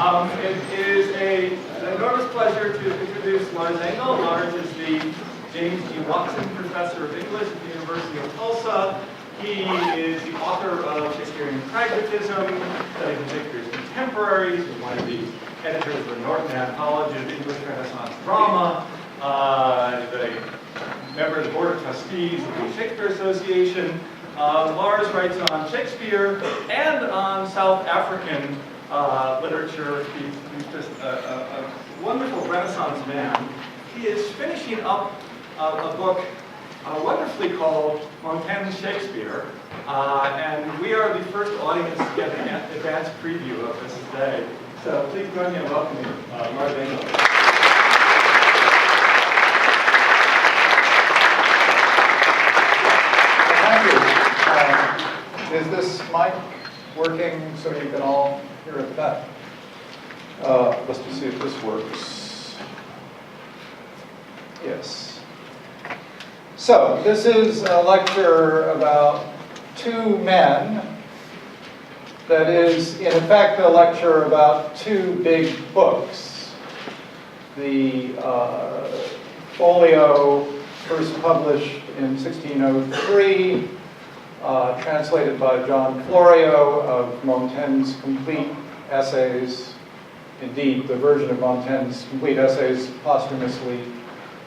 It is an enormous pleasure to introduce Lars Engle. Lars is the James G. Watson Professor of English at the University of Tulsa. He is the author of Shakespearean Pragmatism, studying Shakespeare's contemporaries, and one of the editors of the Norton Anthology of English Renaissance Drama, the member of the Board of Trustees of the Shakespeare Association. Lars writes on Shakespeare and on South African literature. He's just a wonderful Renaissance man. He is finishing up a book wonderfully called Montaigne's Shakespeare, and we are the first audience to get an advanced preview of this today. So please join me in welcoming Lars Engle. Thank you. Is this mic working so you can all hear it back? Let's just see if this works. Yes. So, this is a lecture about two men. That is, in effect, a lecture about two big books. The folio, first published in 1603, translated by John Florio, of Montaigne's complete essays. Indeed, the version of Montaigne's complete essays posthumously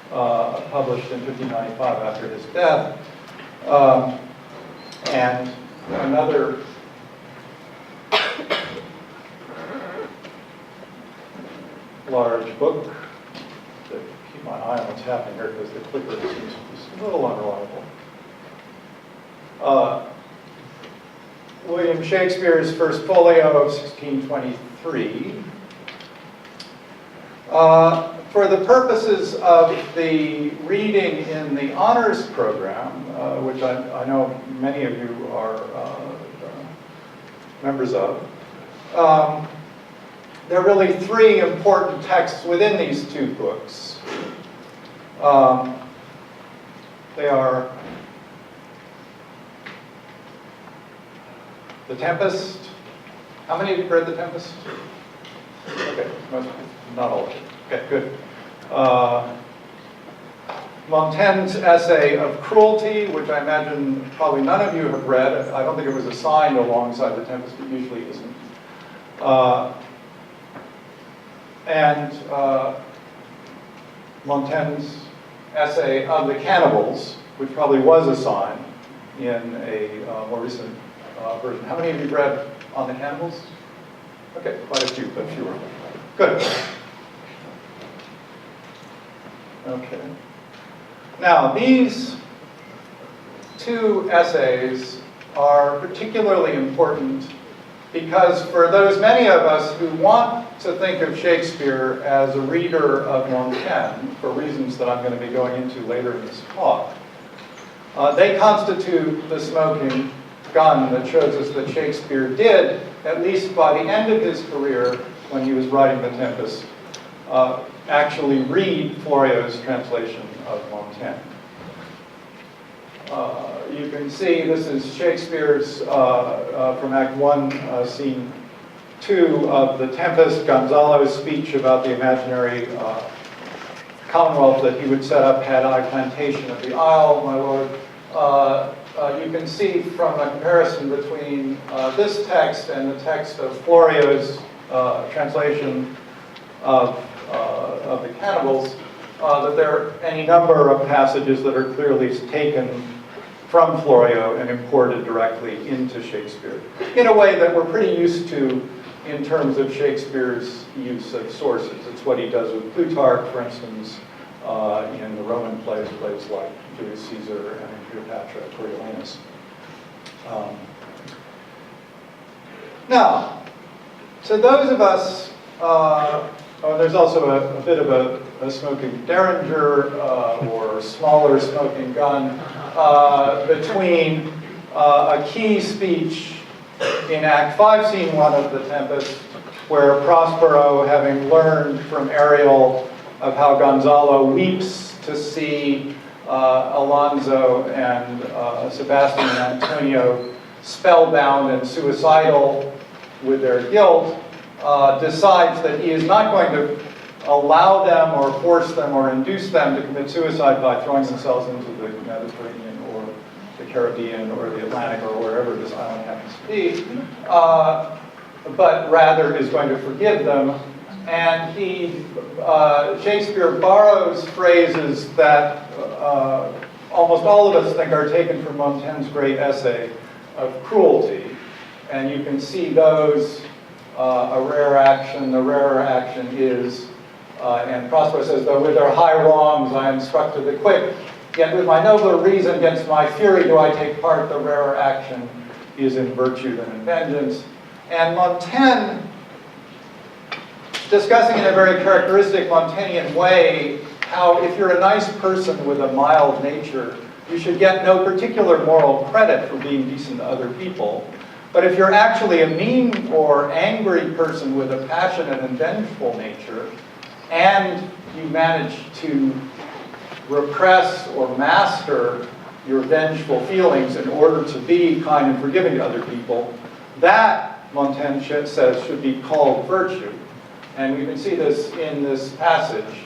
published in 1595 after his death. And another large book. Keep my eye on what's happening here because the clicker seems a little unreliable. William Shakespeare's First Folio of 1623. For the purposes of the reading in the honors program, which I know many of you are members of, there are really three important texts within these two books. They are The Tempest. How many of you read The Tempest? Okay, not all of you. Okay, good. Montaigne's essay of Cruelty, which I imagine probably none of you have read. I don't think it was assigned alongside The Tempest. It usually isn't. And Montaigne's essay of the Cannibals, which probably was assigned in a more recent version. How many of you read on the Cannibals? Okay, quite a few, but fewer. Good. Okay. Now, these two essays are particularly important because for those many of us who want to think of Shakespeare as a reader of Montaigne, for reasons that I'm going to be going into later in this talk, they constitute the smoking gun that shows us that Shakespeare did, at least by the end of his career, when he was writing The Tempest, actually read Florio's translation of Montaigne. You can see this is Shakespeare's, from Act 1, Scene 2 of The Tempest, Gonzalo's speech about the imaginary commonwealth that he would set up had I plantation of the isle, my lord. You can see from a comparison between this text and the text of Florio's translation of the Cannibals, that there are any number of passages that are clearly taken from Florio and imported directly into Shakespeare, in a way that we're pretty used to in terms of Shakespeare's use of sources. It's what he does with Plutarch, for instance, in the Roman plays like Julius Caesar and Cleopatra, Coriolanus. Now, to those of us, there's also a bit of a smoking derringer or smaller smoking gun between a key speech in Act 5, Scene 1 of The Tempest, where Prospero, having learned from Ariel of how Gonzalo weeps to see Alonso and Sebastian and Antonio spellbound and suicidal with their guilt, decides that he is not going to allow them or force them or induce them to commit suicide by throwing themselves into the Mediterranean or the Caribbean or the Atlantic or wherever this island happens to be, but rather is going to forgive them. And Shakespeare borrows phrases that almost all of us think are taken from Montaigne's great essay of cruelty. And you can see those, a rare action, the rarer action is, and Prospero says, though with their high wrongs I am struck to the quick, yet with my nobler reason against my fury do I take part, the rarer action is in virtue than in vengeance. And Montaigne, discussing in a very characteristic Montaignian way how if you're a nice person with a mild nature, you should get no particular moral credit for being decent to other people. But if you're actually a mean or angry person with a passionate and vengeful nature, and you manage to repress or master your vengeful feelings in order to be kind and forgiving to other people, that, Montaigne says, should be called virtue. And we can see this in this passage.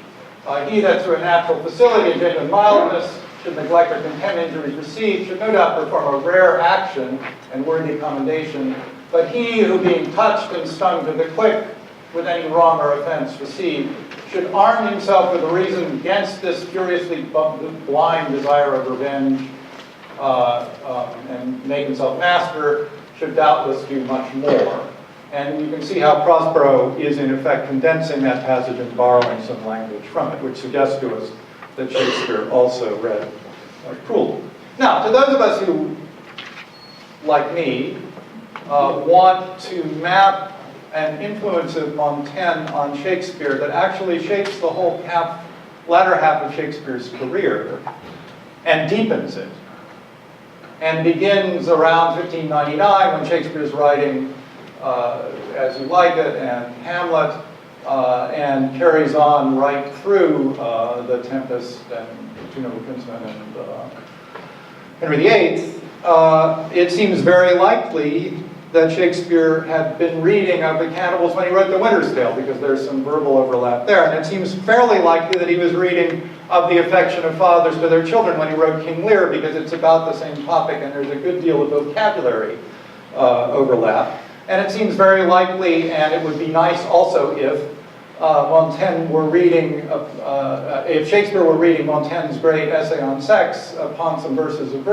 He that through a natural facility and genuine mildness should neglect or contemn injuries received should no doubt perform a rare action and worthy commendation. But he who being touched and stung to the quick with any wrong or offense received should arm himself with a reason against this furiously blind desire of revenge and make himself master, should doubtless do much more. And you can see how Prospero is in effect condensing that passage and borrowing some language from it, which suggests to us that Shakespeare also read cruelty. Now, to those of us who, like me, want to map an influence of Montaigne on Shakespeare that actually shapes the whole latter half of Shakespeare's career and deepens it, and begins around 1599 when Shakespeare's writing As You Like It and Hamlet, and carries on right through the Tempest and Two Noble Kinsmen and Henry VIII, it seems very likely that Shakespeare had been reading of the cannibals when he wrote The Winter's Tale, because there's some verbal overlap there. And it seems fairly likely that he was reading of the affection of fathers to their children when he wrote King Lear, because it's about the same topic and there's a good deal of vocabulary overlap. And it seems very likely, and it would be nice also if Montaigne were reading, if Shakespeare were reading Montaigne's great essay on sex upon some verses of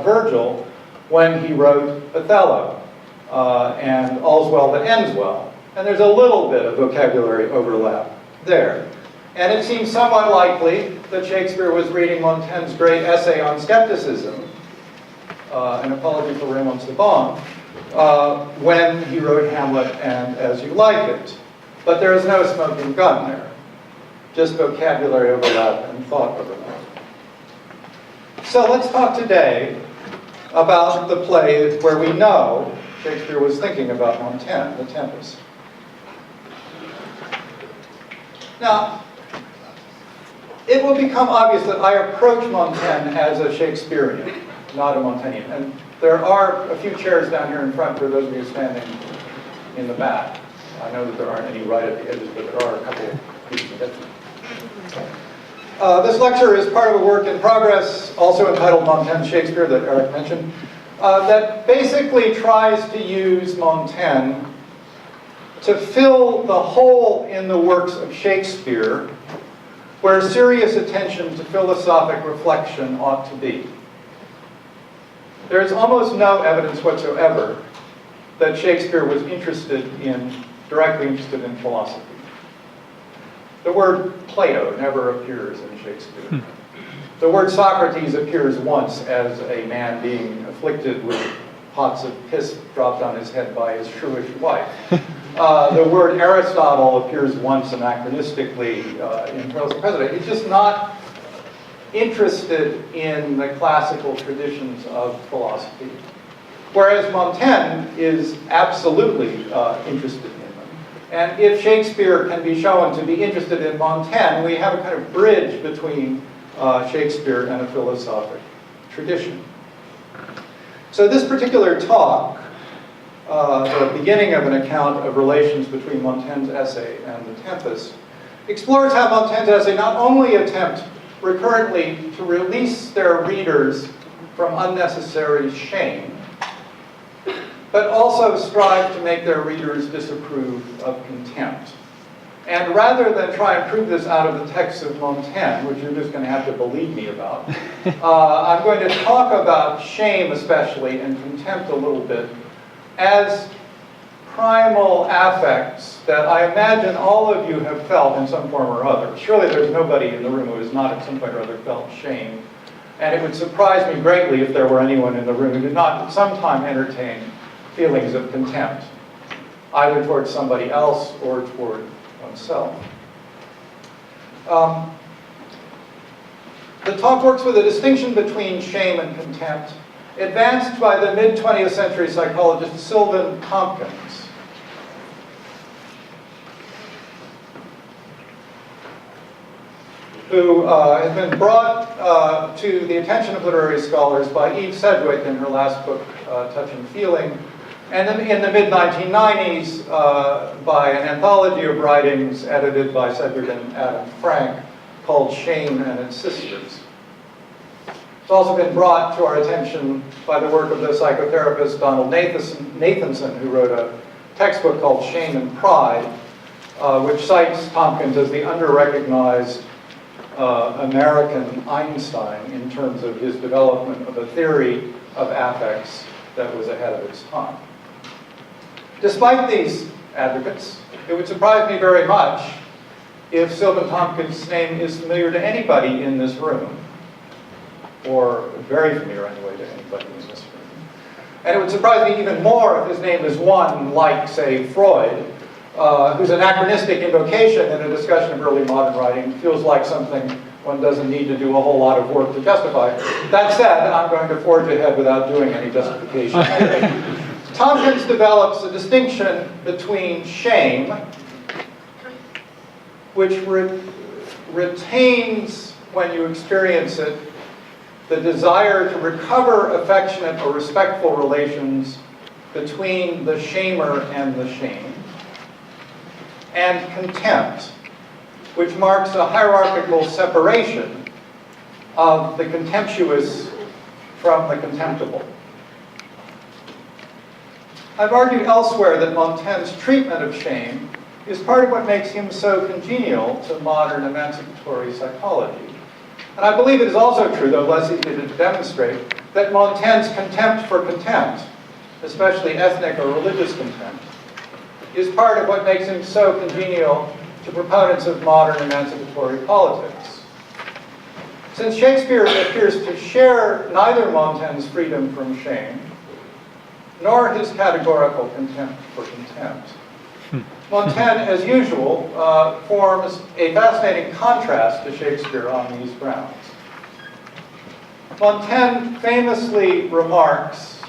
Virgil when he wrote Othello and All's Well That Ends Well. And there's a little bit of vocabulary overlap there. And it seems somewhat likely that Shakespeare was reading Montaigne's great essay on skepticism, An Apology for Raymond Sebon, when he wrote Hamlet and As You Like It. But there is no smoking gun there, just vocabulary overlap and thought overlap. So let's talk today about the play where we know Shakespeare was thinking about Montaigne, The Tempest. Now, it will become obvious that I approach Montaigne as a Shakespearean, not a Montaignian. And there are a few chairs down here in front for those of you standing in the back. I know that there aren't any right at the edges, but there are a couple of people that this lecture is part of a work in progress, also entitled Montaigne's Shakespeare, that Eric mentioned, that basically tries to use Montaigne to fill the hole in the works of Shakespeare where serious attention to philosophic reflection ought to be. There is almost no evidence whatsoever that Shakespeare was directly interested in philosophy. The word Plato never appears in Shakespeare. The word Socrates appears once as a man being afflicted with pots of piss dropped on his head by his shrewish wife. The word Aristotle appears once anachronistically in Perils of the President. He's just not interested in the classical traditions of philosophy. Whereas Montaigne is absolutely interested in them. And if Shakespeare can be shown to be interested in Montaigne, we have a kind of bridge between Shakespeare and a philosophic tradition. So this particular talk the beginning of an account of relations between Montaigne's essay and the Tempest, explores how Montaigne's essay not only attempts recurrently to release their readers from unnecessary shame, but also strive to make their readers disapprove of contempt. And rather than try and prove this out of the text of Montaigne, which you're just going to have to believe me about, I'm going to talk about shame especially and contempt a little bit as primal affects that I imagine all of you have felt in some form or other. Surely there's nobody in the room who has not at some point or other felt shame. And it would surprise me greatly if there were anyone in the room who did not at some time entertain feelings of contempt, either towards somebody else or toward oneself. The talk works with a distinction between shame and contempt, advanced by the mid-20th century psychologist Sylvan Tompkins, who has been brought to the attention of literary scholars by Eve Sedgwick in her last book, Touch and Feeling, and then in the mid-1990s by an anthology of writings edited by Sedgwick and Adam Frank called Shame and Its Sisters. It's also been brought to our attention by the work of the psychotherapist Donald Nathanson, who wrote a textbook called Shame and Pride, which cites Tompkins as the under-recognized American Einstein in terms of his development of a theory of affects that was ahead of its time. Despite these advocates, it would surprise me very much if Sylvan Tompkins' name is familiar to anybody in this room, or very familiar anyway to anybody in this room. And it would surprise me even more if his name is one like, say, Freud, whose anachronistic invocation in a discussion of early modern writing feels like something one doesn't need to do a whole lot of work to justify. That said, I'm going to forge ahead without doing any justification. Tompkins develops a distinction between shame, which retains, when you experience it, the desire to recover affectionate or respectful relations between the shamer and the shamed, and contempt, which marks a hierarchical separation of the contemptuous from the contemptible. I've argued elsewhere that Montaigne's treatment of shame is part of what makes him so congenial to modern emancipatory psychology. And I believe it is also true, though less easy to demonstrate, that Montaigne's contempt for contempt, especially ethnic or religious contempt, is part of what makes him so congenial to proponents of modern emancipatory politics. Since Shakespeare appears to share neither Montaigne's freedom from shame, nor his categorical contempt for contempt, Montaigne, as usual, forms a fascinating contrast to Shakespeare on these grounds. Montaigne famously remarks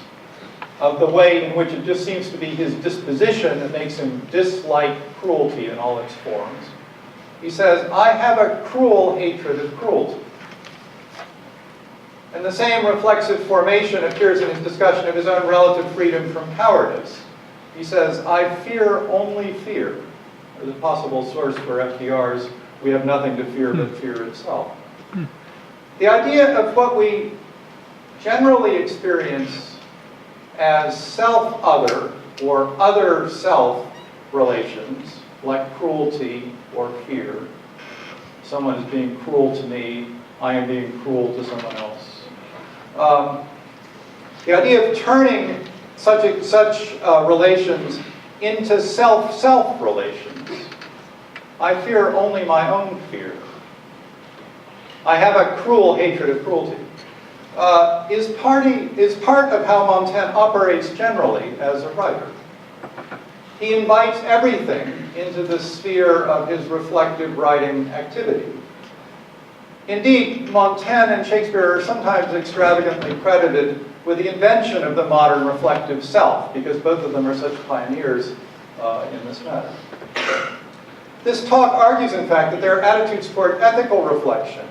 of the way in which it just seems to be his disposition that makes him dislike cruelty in all its forms. He says, "I have a cruel hatred of cruelty." And the same reflexive formation appears in his discussion of his own relative freedom from cowardice. He says, "I fear only fear." As a possible source for FDR's, "We have nothing to fear but fear itself." The idea of what we generally experience as self-other or other-self relations, like cruelty or fear. Someone is being cruel to me, I am being cruel to someone else. The idea of turning such relations into self-self relations. I fear only my own fear. I have a cruel hatred of cruelty. Is part of how Montaigne operates generally as a writer. He invites everything into the sphere of his reflective writing activity. Indeed, Montaigne and Shakespeare are sometimes extravagantly credited with the invention of the modern reflective self, because both of them are such pioneers in this matter. This talk argues, in fact, that their attitudes toward ethical reflection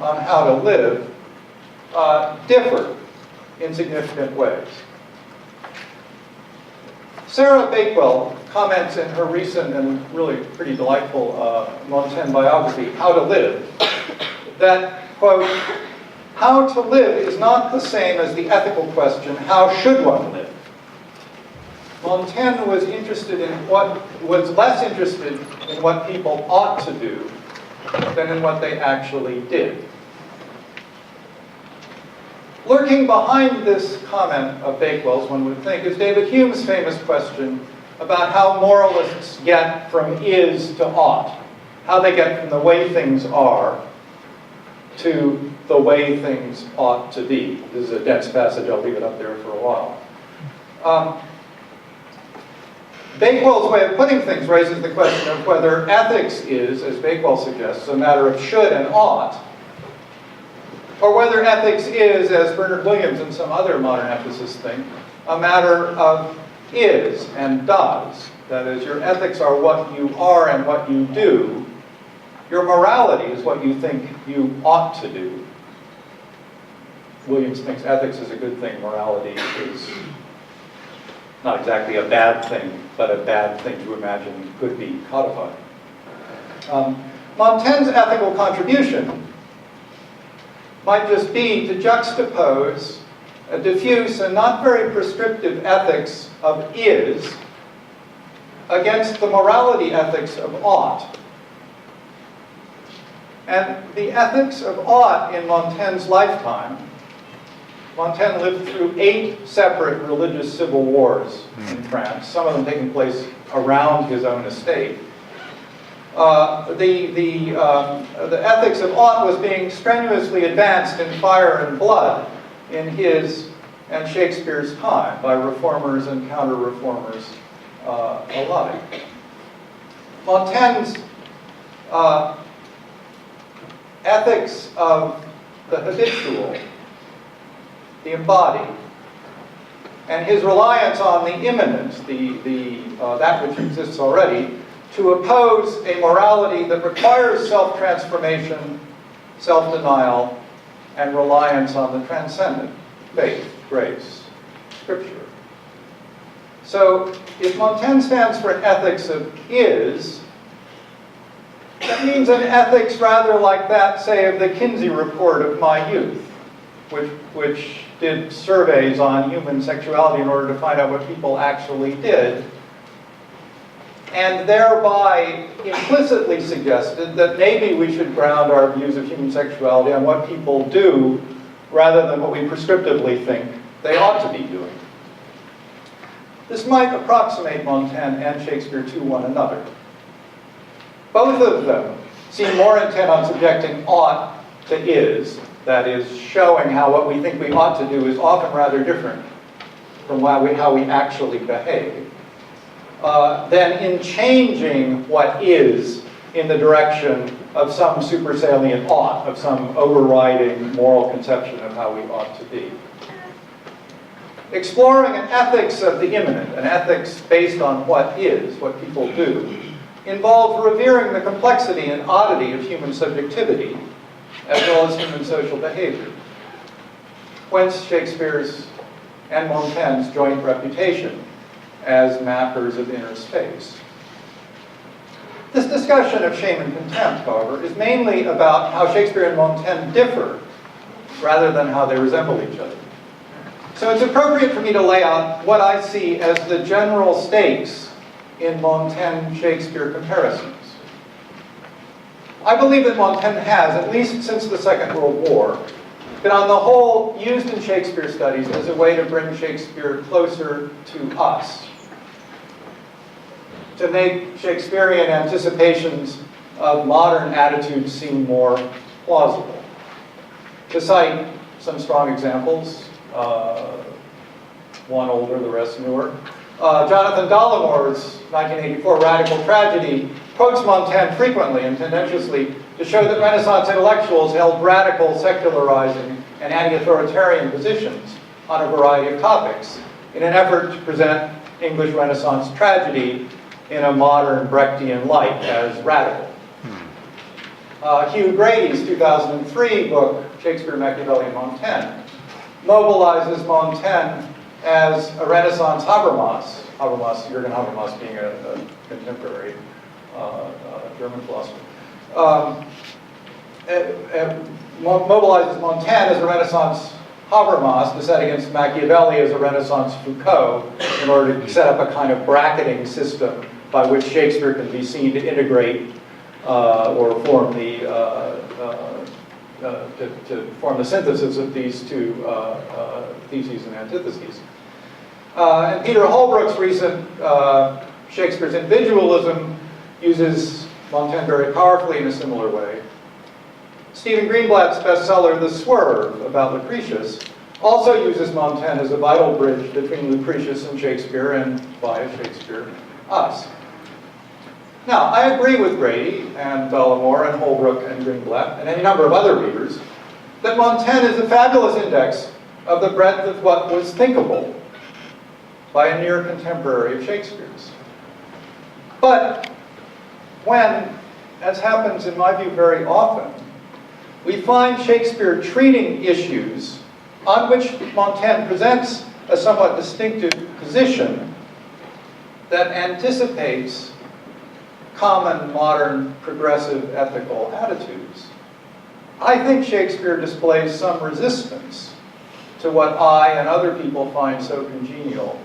on how to live, differ in significant ways. Sarah Bakewell comments in her recent and really pretty delightful Montaigne biography, How to Live, that, quote, how to live is not the same as the ethical question, how should one live? Montaigne was less interested in what people ought to do than in what they actually did. Lurking behind this comment of Bakewell's, one would think, is David Hume's famous question about how moralists get from is to ought, how they get from the way things are to the way things ought to be. This is a dense passage, I'll leave it up there for a while. Bakewell's way of putting things raises the question of whether ethics is, as Bakewell suggests, a matter of should and ought, or whether ethics is, as Bernard Williams and some other modern ethicists think, a matter of is and does. That is, your ethics are what you are and what you do. Your morality is what you think you ought to do. Williams thinks ethics is a good thing, morality is not exactly a bad thing, but a bad thing to imagine could be codified. Montaigne's ethical contribution might just be to juxtapose a diffuse and not very prescriptive ethics of is against the morality ethics of ought. And the ethics of ought in Montaigne's lifetime, Montaigne lived through 8 separate religious civil wars in France, some of them taking place around his own estate. The ethics of ought was being strenuously advanced in fire and blood in his and Shakespeare's time by reformers and counter-reformers alike. Montaigne's ethics of the habitual, the embodied, and his reliance on the immanent, that which exists already, to oppose a morality that requires self-transformation, self-denial, and reliance on the transcendent, faith, grace, scripture. So if Montaigne stands for an ethics of is, that means an ethics rather like that, say, of the Kinsey report of my youth, which did surveys on human sexuality in order to find out what people actually did, and thereby implicitly suggested that maybe we should ground our views of human sexuality on what people do rather than what we prescriptively think they ought to be doing. This might approximate Montaigne and Shakespeare to one another. Both of them seem more intent on subjecting ought to is, that is, showing how what we think we ought to do is often rather different from how we actually behave, than in changing what is in the direction of some supersalient ought, of some overriding moral conception of how we ought to be. Exploring an ethics of the immanent, an ethics based on what is, what people do, involves revering the complexity and oddity of human subjectivity, as well as human social behavior. Whence Shakespeare's and Montaigne's joint reputation as mappers of inner space. This discussion of shame and contempt, however, is mainly about how Shakespeare and Montaigne differ, rather than how they resemble each other. So it's appropriate for me to lay out what I see as the general stakes in Montaigne-Shakespeare comparisons. I believe that Montaigne has, at least since the Second World War, been on the whole used in Shakespeare studies as a way to bring Shakespeare closer to us, to make Shakespearean anticipations of modern attitudes seem more plausible. To cite some strong examples, one older, the rest newer, Jonathan Dollamore's 1984 Radical Tragedy quotes Montaigne frequently and tendentiously to show that Renaissance intellectuals held radical, secularizing, and anti-authoritarian positions on a variety of topics in an effort to present English Renaissance tragedy in a modern Brechtian light as radical. Hugh Grady's 2003 book, Shakespeare, Machiavelli, and Montaigne, mobilizes Montaigne as a Renaissance Habermas, Jürgen Habermas being a contemporary German philosopher, mobilizes Montaigne as a Renaissance Habermas to set against Machiavelli as a Renaissance Foucault in order to set up a kind of bracketing system by which Shakespeare can be seen to integrate or form the to form the synthesis of these two theses and antitheses. And Peter Holbrook's recent Shakespeare's Individualism uses Montaigne very powerfully in a similar way. Stephen Greenblatt's bestseller, The Swerve, about Lucretius, also uses Montaigne as a vital bridge between Lucretius and Shakespeare, and via Shakespeare, us. Now, I agree with Grady and Bellamore and Holbrook and Greenblatt and any number of other readers that Montaigne is a fabulous index of the breadth of what was thinkable by a near contemporary of Shakespeare's. But when, as happens in my view very often, we find Shakespeare treating issues on which Montaigne presents a somewhat distinctive position that anticipates common, modern, progressive ethical attitudes, I think Shakespeare displays some resistance to what I and other people find so congenial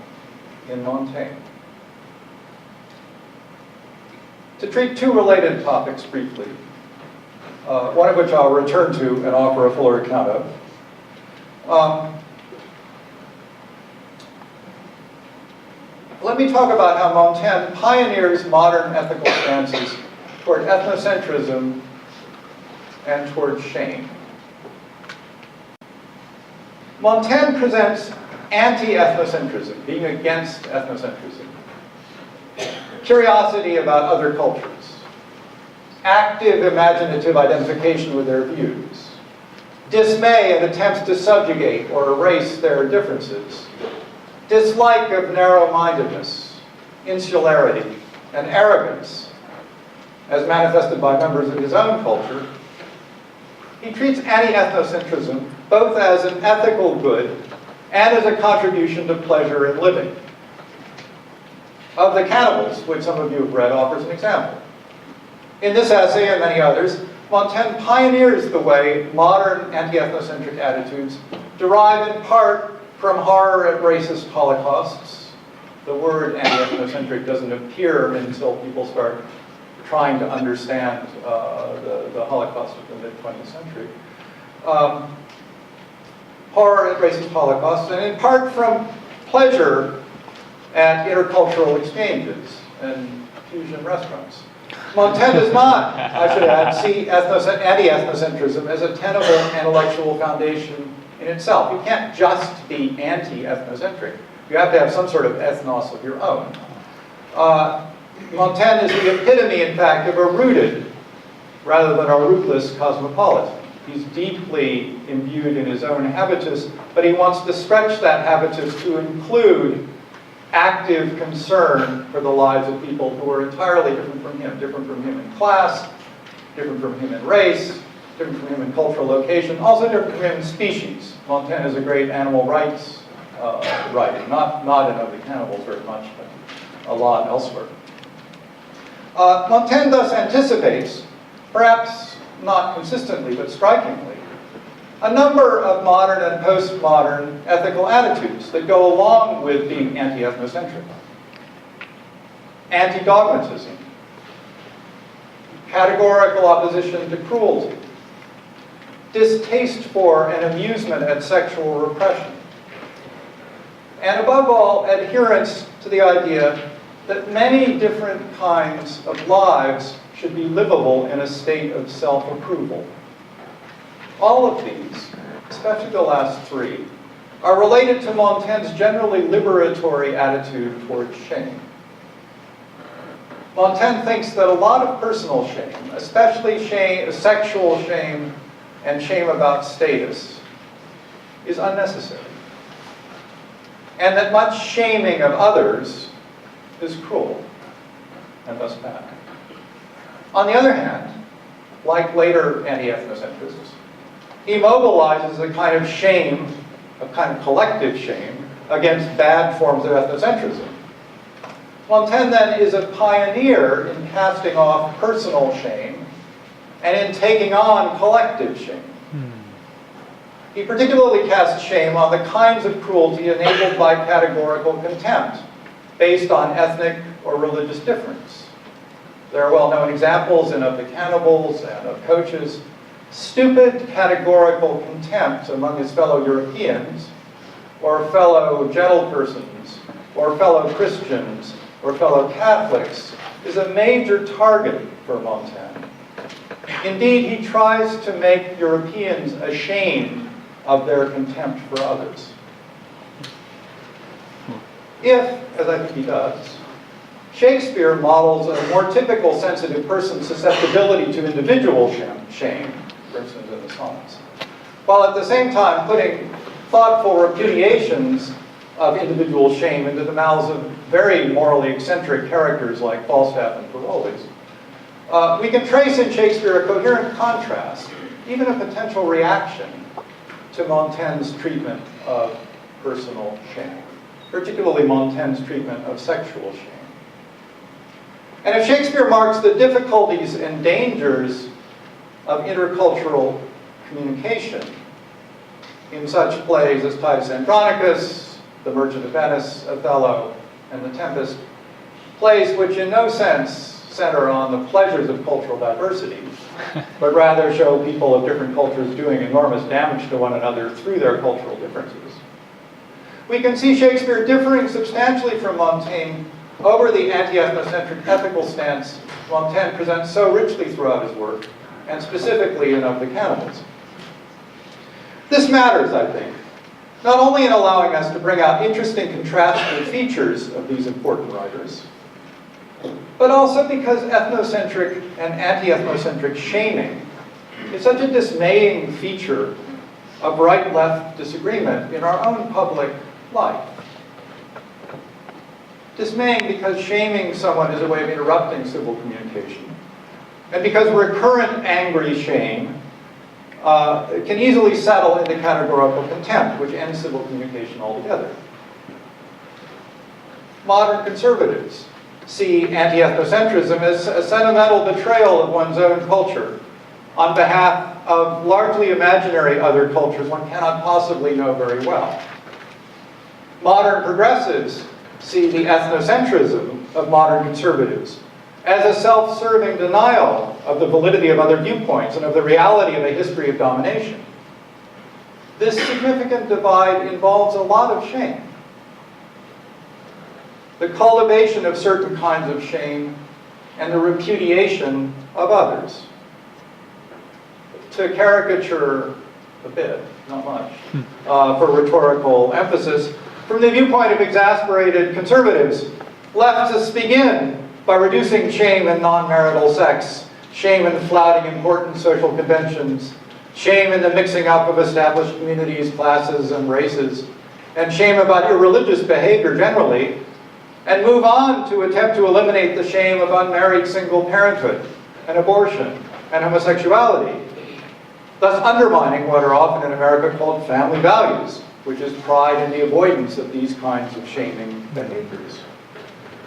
in Montaigne. To treat two related topics briefly, one of which I'll return to and offer a fuller account of. Let me talk about how Montaigne pioneers modern ethical stances toward ethnocentrism and toward shame. Montaigne presents anti-ethnocentrism, being against ethnocentrism, curiosity about other cultures, active imaginative identification with their views, dismay at attempts to subjugate or erase their differences, dislike of narrow-mindedness, insularity, and arrogance, as manifested by members of his own culture. He treats anti-ethnocentrism both as an ethical good and as a contribution to pleasure in living. Of the Cannibals, which some of you have read, offers an example. In this essay and many others, Montaigne pioneers the way modern anti-ethnocentric attitudes derive in part from horror at racist holocausts. The word anti-ethnocentric doesn't appear until people start trying to understand the Holocaust of the mid-20th century. Horror at racist holocausts, and in part from pleasure at intercultural exchanges and fusion restaurants. Montaigne does not, I should add, see anti-ethnocentrism as a tenable intellectual foundation in itself. You can't just be anti-ethnocentric. You have to have some sort of ethnos of your own. Montaigne is the epitome, in fact, of a rooted rather than a rootless cosmopolitan. He's deeply imbued in his own habitus, but he wants to stretch that habitus to include active concern for the lives of people who are entirely different from him in class, different from him in race, different from him in cultural location, also different from him in species. Montaigne is a great animal rights writer, not in Of the Cannibals very much, but a lot elsewhere. Montaigne thus anticipates, perhaps not consistently but strikingly, a number of modern and postmodern ethical attitudes that go along with being anti-ethnocentric. Anti-dogmatism, categorical opposition to cruelty, distaste for and amusement at sexual repression, and above all, adherence to the idea that many different kinds of lives should be livable in a state of self-approval. All of these, especially the last three, are related to Montaigne's generally liberatory attitude towards shame. Montaigne thinks that a lot of personal shame, especially shame, sexual shame and shame about status, is unnecessary. And that much shaming of others is cruel and thus bad. On the other hand, like later anti-ethnocentrists, he mobilizes a kind of shame, a kind of collective shame, against bad forms of ethnocentrism. Montaigne then is a pioneer in casting off personal shame and in taking on collective shame. He particularly casts shame on the kinds of cruelty enabled by categorical contempt based on ethnic or religious difference. There are well-known examples in Of the Cannibals and of Coaches. Stupid categorical contempt among his fellow Europeans, or fellow gentlepersons, or fellow Christians, or fellow Catholics is a major target for Montaigne. Indeed, he tries to make Europeans ashamed of their contempt for others. If, as I think he does, Shakespeare models a more typical sensitive person's susceptibility to individual shame, for instance in the sonnets, while at the same time putting thoughtful repudiations of individual shame into the mouths of very morally eccentric characters like Falstaff and Parolles, we can trace in Shakespeare a coherent contrast, even a potential reaction, to Montaigne's treatment of personal shame, particularly Montaigne's treatment of sexual shame. And if Shakespeare marks the difficulties and dangers of intercultural communication in such plays as Titus Andronicus, The Merchant of Venice, Othello, and The Tempest, plays which in no sense center on the pleasures of cultural diversity, but rather show people of different cultures doing enormous damage to one another through their cultural differences, we can see Shakespeare differing substantially from Montaigne over the anti-ethnocentric ethical stance Montaigne presents so richly throughout his work, and specifically in Of the Cannibals. This matters, I think, not only in allowing us to bring out interesting contrasting features of these important writers, but also because ethnocentric and anti-ethnocentric shaming is such a dismaying feature of right-left disagreement in our own public life. Dismaying because shaming someone is a way of interrupting civil communication, and because recurrent angry shame can easily settle into categorical contempt, which ends civil communication altogether. Modern conservatives see anti-ethnocentrism as a sentimental betrayal of one's own culture on behalf of largely imaginary other cultures one cannot possibly know very well. Modern progressives see the ethnocentrism of modern conservatives as a self-serving denial of the validity of other viewpoints and of the reality of a history of domination. This significant divide involves a lot of shame. The cultivation of certain kinds of shame and the repudiation of others. To caricature a bit, not much, for rhetorical emphasis, from the viewpoint of exasperated conservatives, leftists begin by reducing shame in non-marital sex, shame in flouting important social conventions, shame in the mixing up of established communities, classes, and races, and shame about irreligious behavior generally, and move on to attempt to eliminate the shame of unmarried single parenthood, and abortion, and homosexuality, thus undermining what are often in America called family values, which is pride in the avoidance of these kinds of shaming behaviors.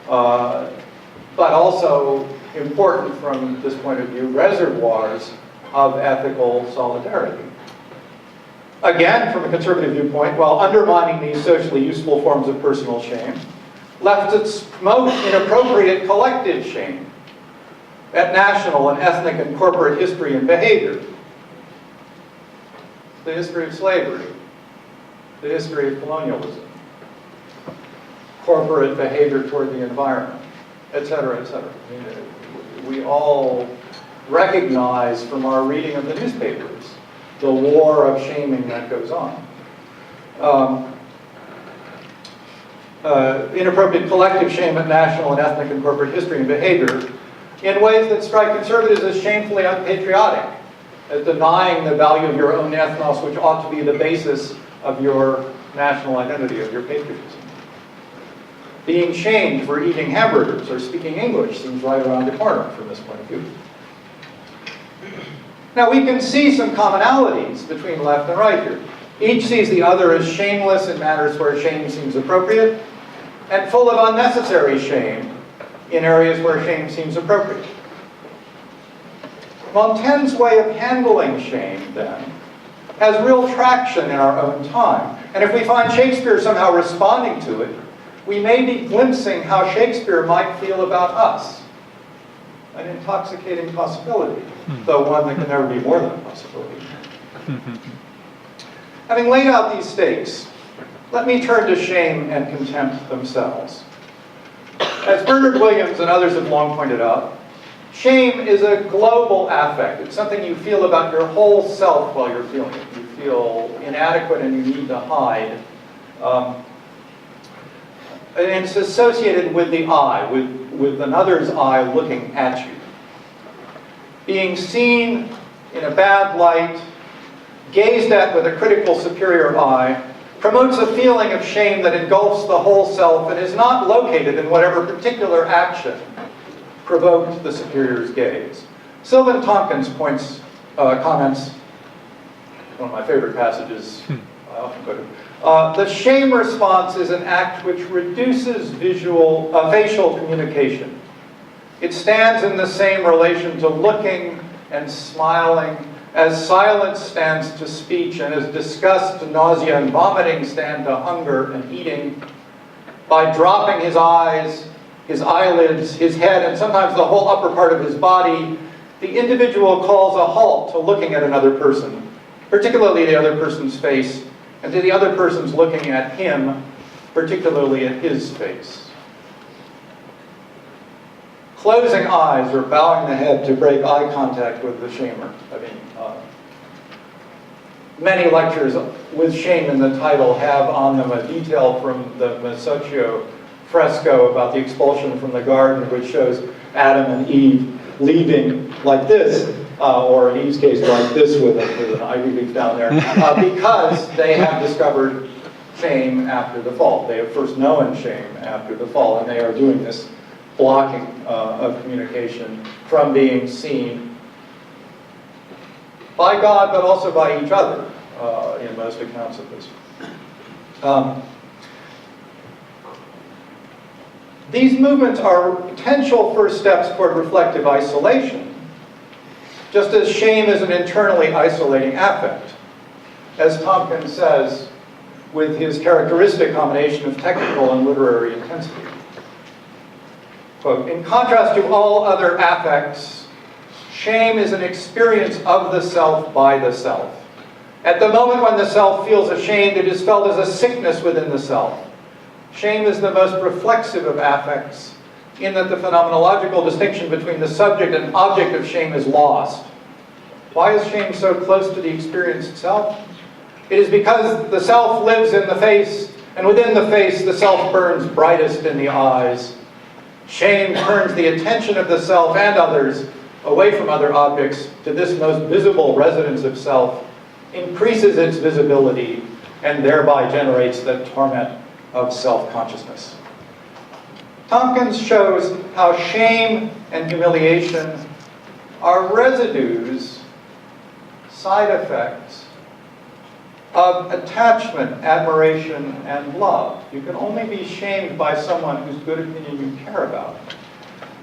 But also, important from this point of view, reservoirs of ethical solidarity. Again, from a conservative viewpoint, while undermining these socially useful forms of personal shame, leftists promote inappropriate collective shame at national and ethnic and corporate history and behavior. The history of slavery, the history of colonialism, corporate behavior toward the environment, etc., etc. I mean, we all recognize from our reading of the newspapers the war of shaming that goes on. Inappropriate collective shame at national and ethnic and corporate history and behavior in ways that strike conservatives as shamefully unpatriotic, as denying the value of your own ethnos, which ought to be the basis of your national identity, of your patriotism. Being shamed for eating hamburgers or speaking English seems right around the corner from this point of view. Now, we can see some commonalities between left and right here. Each sees the other as shameless in matters where shame seems appropriate, and full of unnecessary shame in areas where shame seems appropriate. Montaigne's way of handling shame, then, has real traction in our own time. And if we find Shakespeare somehow responding to it, we may be glimpsing how Shakespeare might feel about us. An intoxicating possibility, though one that can never be more than a possibility. Having laid out these stakes, let me turn to shame and contempt themselves. As Bernard Williams and others have long pointed out, shame is a global affect. It's something you feel about your whole self while you're feeling it. You feel inadequate and you need to hide. And it's associated with the eye, with another's eye looking at you. Being seen in a bad light, gazed at with a critical superior eye, promotes a feeling of shame that engulfs the whole self and is not located in whatever particular action provoked the superior's gaze. Sylvan Tompkins comments, one of my favorite passages, I often go to, the shame response is an act which reduces facial communication. It stands in the same relation to looking and smiling as silence stands to speech and as disgust to nausea and vomiting stand to hunger and eating. By dropping his eyes, his eyelids, his head, and sometimes the whole upper part of his body, the individual calls a halt to looking at another person, particularly the other person's face, and to the other person's looking at him, particularly at his face. Closing eyes or bowing the head to break eye contact with the shamer. Many lectures with shame in the title have on them a detail from the Masaccio fresco about the expulsion from the garden, which shows Adam and Eve leaving like this, or in Eve's case like this with an ivy leaf down there, because they have discovered shame after the fall. They have first known shame after the fall, and they are doing this blocking of communication from being seen by God, but also by each other in most accounts of this. These movements are potential first steps toward reflective isolation, just as shame is an internally isolating affect. As Tompkins says, with his characteristic combination of technical and literary intensity. Quote, in contrast to all other affects, shame is an experience of the self by the self. At the moment when the self feels ashamed, it is felt as a sickness within the self. Shame is the most reflexive of affects, in that the phenomenological distinction between the subject and object of shame is lost. Why is shame so close to the experience itself? It is because the self lives in the face, and within the face the self burns brightest in the eyes. Shame turns the attention of the self and others away from other objects to this most visible residence of self, increases its visibility, and thereby generates the torment of self-consciousness. Tompkins shows how shame and humiliation are residues, side effects, of attachment, admiration, and love. You can only be shamed by someone whose good opinion you care about.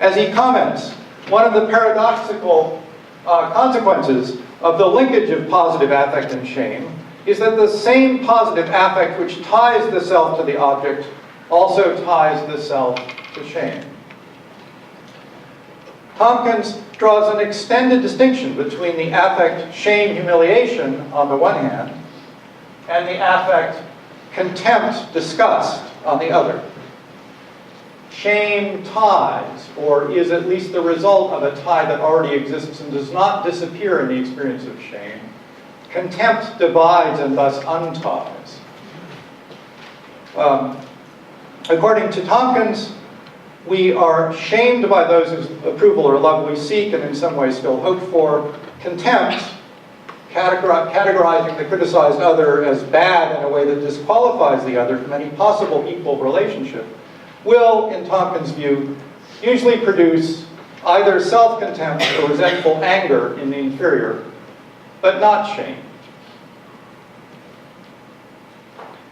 As he comments, one of the paradoxical consequences of the linkage of positive affect and shame is that the same positive affect which ties the self to the object also ties the self to shame. Tompkins draws an extended distinction between the affect shame, humiliation on the one hand, and the affect contempt, disgust on the other. Shame ties, or is at least the result of a tie that already exists and does not disappear in the experience of shame. Contempt divides and thus unties. According to Tompkins, we are shamed by those whose approval or love we seek and in some way still hope for. Contempt, categorizing the criticized other as bad in a way that disqualifies the other from any possible equal relationship, will, in Tompkins' view, usually produce either self-contempt or resentful anger in the inferior, but not shame.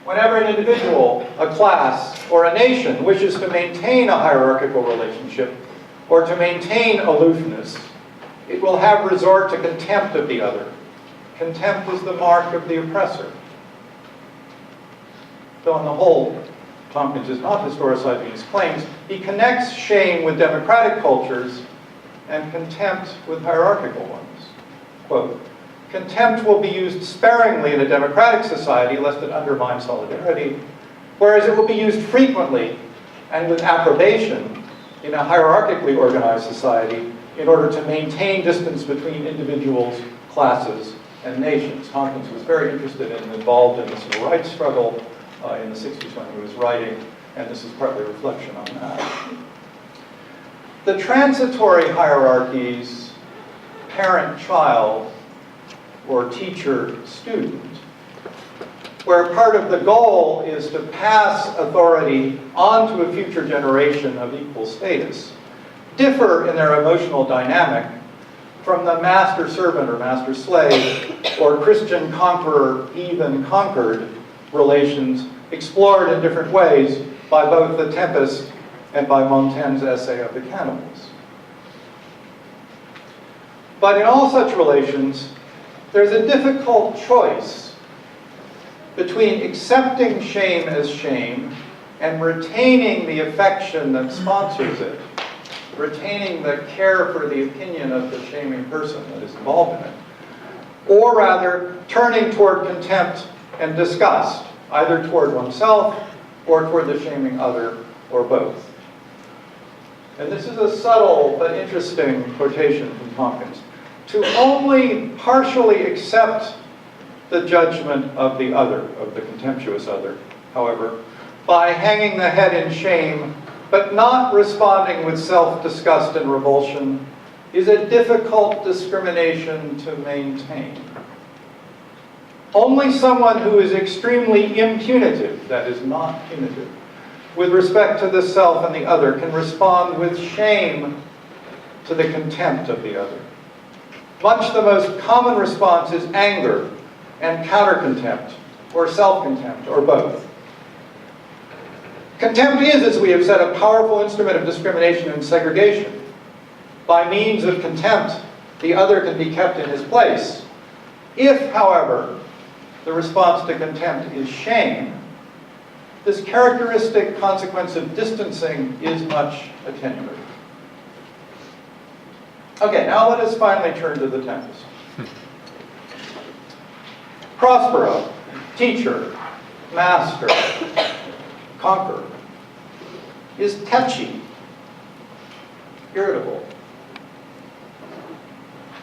Whenever an individual, a class, or a nation wishes to maintain a hierarchical relationship or to maintain aloofness, it will have resort to contempt of the other. Contempt is the mark of the oppressor. Though on the whole, Tompkins is not historicizing his claims, he connects shame with democratic cultures and contempt with hierarchical ones. Quote, contempt will be used sparingly in a democratic society lest it undermine solidarity, whereas it will be used frequently and with approbation in a hierarchically organized society in order to maintain distance between individuals, classes, and nations. Tompkins was very interested and involved in the civil rights struggle in the 60s when he was writing, and this is partly a reflection on that. The transitory hierarchies, parent-child, or teacher-student, where part of the goal is to pass authority on to a future generation of equal status, differ in their emotional dynamic from the master-servant or master-slave or Christian conqueror, heathen conquered relations explored in different ways by both the Tempest and by Montaigne's essay of the cannibals. But in all such relations, there's a difficult choice between accepting shame as shame and retaining the affection that sponsors it, retaining the care for the opinion of the shaming person that is involved in it, or rather turning toward contempt and disgust, either toward oneself or toward the shaming other, or both. And this is a subtle but interesting quotation from Tompkins. To only partially accept the judgment of the other, of the contemptuous other, however, by hanging the head in shame, but not responding with self-disgust and revulsion, is a difficult discrimination to maintain. Only someone who is extremely impunitive, that is not punitive, with respect to the self and the other can respond with shame to the contempt of the other. Much the most common response is anger and counter-contempt, or self-contempt, or both. Contempt is, as we have said, a powerful instrument of discrimination and segregation. By means of contempt, the other can be kept in his place. If, however, the response to contempt is shame, this characteristic consequence of distancing is much attenuated. Okay, now let us finally turn to the Tempest. Prospero, teacher, master, conqueror, is tetchy, irritable,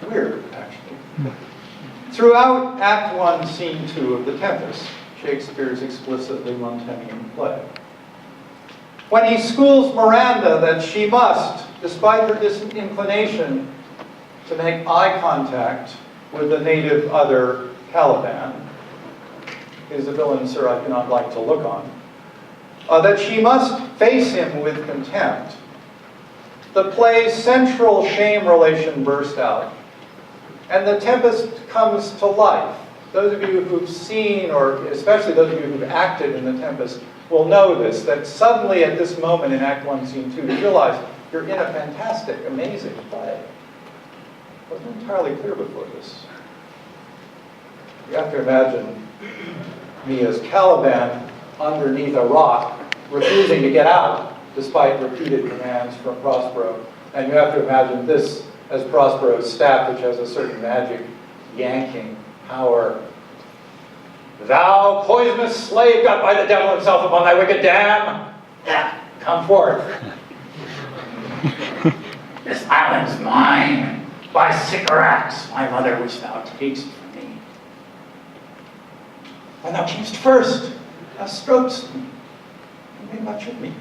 weird, actually. Throughout Act 1, Scene 2 of The Tempest, Shakespeare's explicitly Montaignian play. When he schools Miranda that she must, despite her disinclination to make eye contact with the native other Caliban, is a villain, sir, I do not like to look on, that she must face him with contempt, the play's central shame relation burst out, and the Tempest comes to life. Those of you who've seen, or especially those of you who've acted in the Tempest, will know this, that suddenly at this moment in Act 1, Scene 2, you realize you're in a fantastic, amazing play. It wasn't entirely clear before this. You have to imagine me as Caliban underneath a rock, refusing to get out, despite repeated commands from Prospero. And you have to imagine this as Prospero's staff, which has a certain magic yanking power. Thou poisonous slave got by the devil himself upon thy wicked dam, come forth. This island's mine. By Sycorax, my mother, which thou takest from me. When thou camest first, thou strokest me, and made much of me.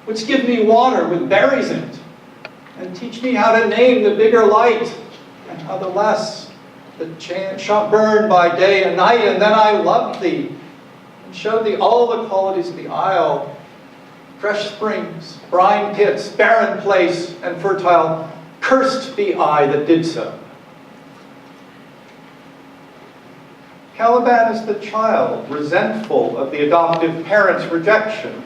Wouldst give me water with berries in it, and teach me how to name the bigger light, and how the less that shall burn by day and night. And then I loved thee, and showed thee all the qualities of the isle, fresh springs, brine pits, barren place, and fertile. Cursed be I that did so. Caliban is the child, resentful of the adoptive parent's rejection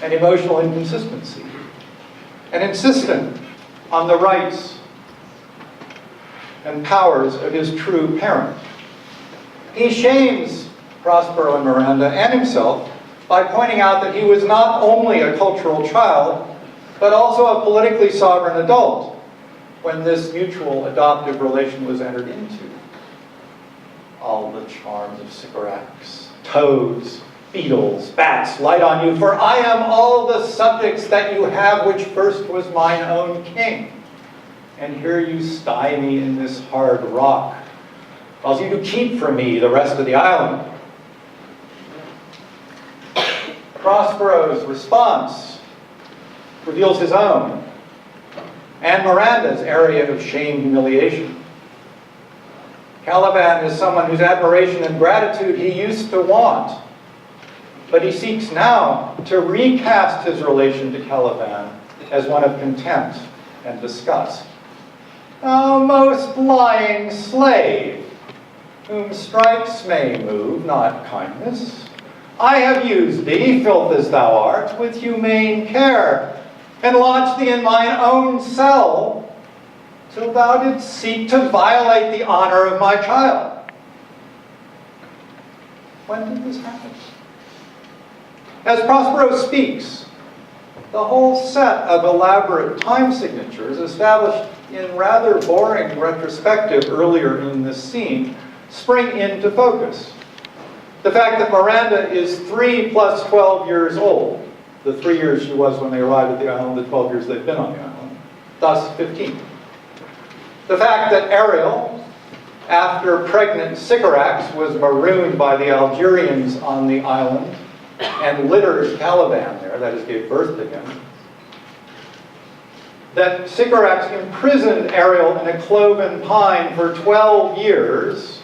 and emotional inconsistency, and insistent on the rights and powers of his true parent. He shames Prospero and Miranda and himself by pointing out that he was not only a cultural child, but also a politically sovereign adult when this mutual adoptive relation was entered into. All the charms of Sycorax, toads, beetles, bats, light on you, for I am all the subjects that you have, which first was mine own king. And here you sty me in this hard rock, whilst you do keep from me the rest of the island. Prospero's response reveals his own and Miranda's area of shame, humiliation. Caliban is someone whose admiration and gratitude he used to want, but he seeks now to recast his relation to Caliban as one of contempt and disgust. O most lying slave, whom stripes may move, not kindness, I have used thee, filth as thou art, with humane care, and lodged thee in mine own cell, till thou didst seek to violate the honor of my child. When did this happen? As Prospero speaks, the whole set of elaborate time signatures established in rather boring retrospective earlier in this scene spring into focus. The fact that Miranda is 3 plus 12 years old, the 3 years she was when they arrived at the island, the 12 years they've been on the island, thus 15. The fact that Ariel, after pregnant Sycorax, was marooned by the Algerians on the island and litters Caliban there, that is, gave birth to him. That Sycorax imprisoned Ariel in a cloven pine for 12 years,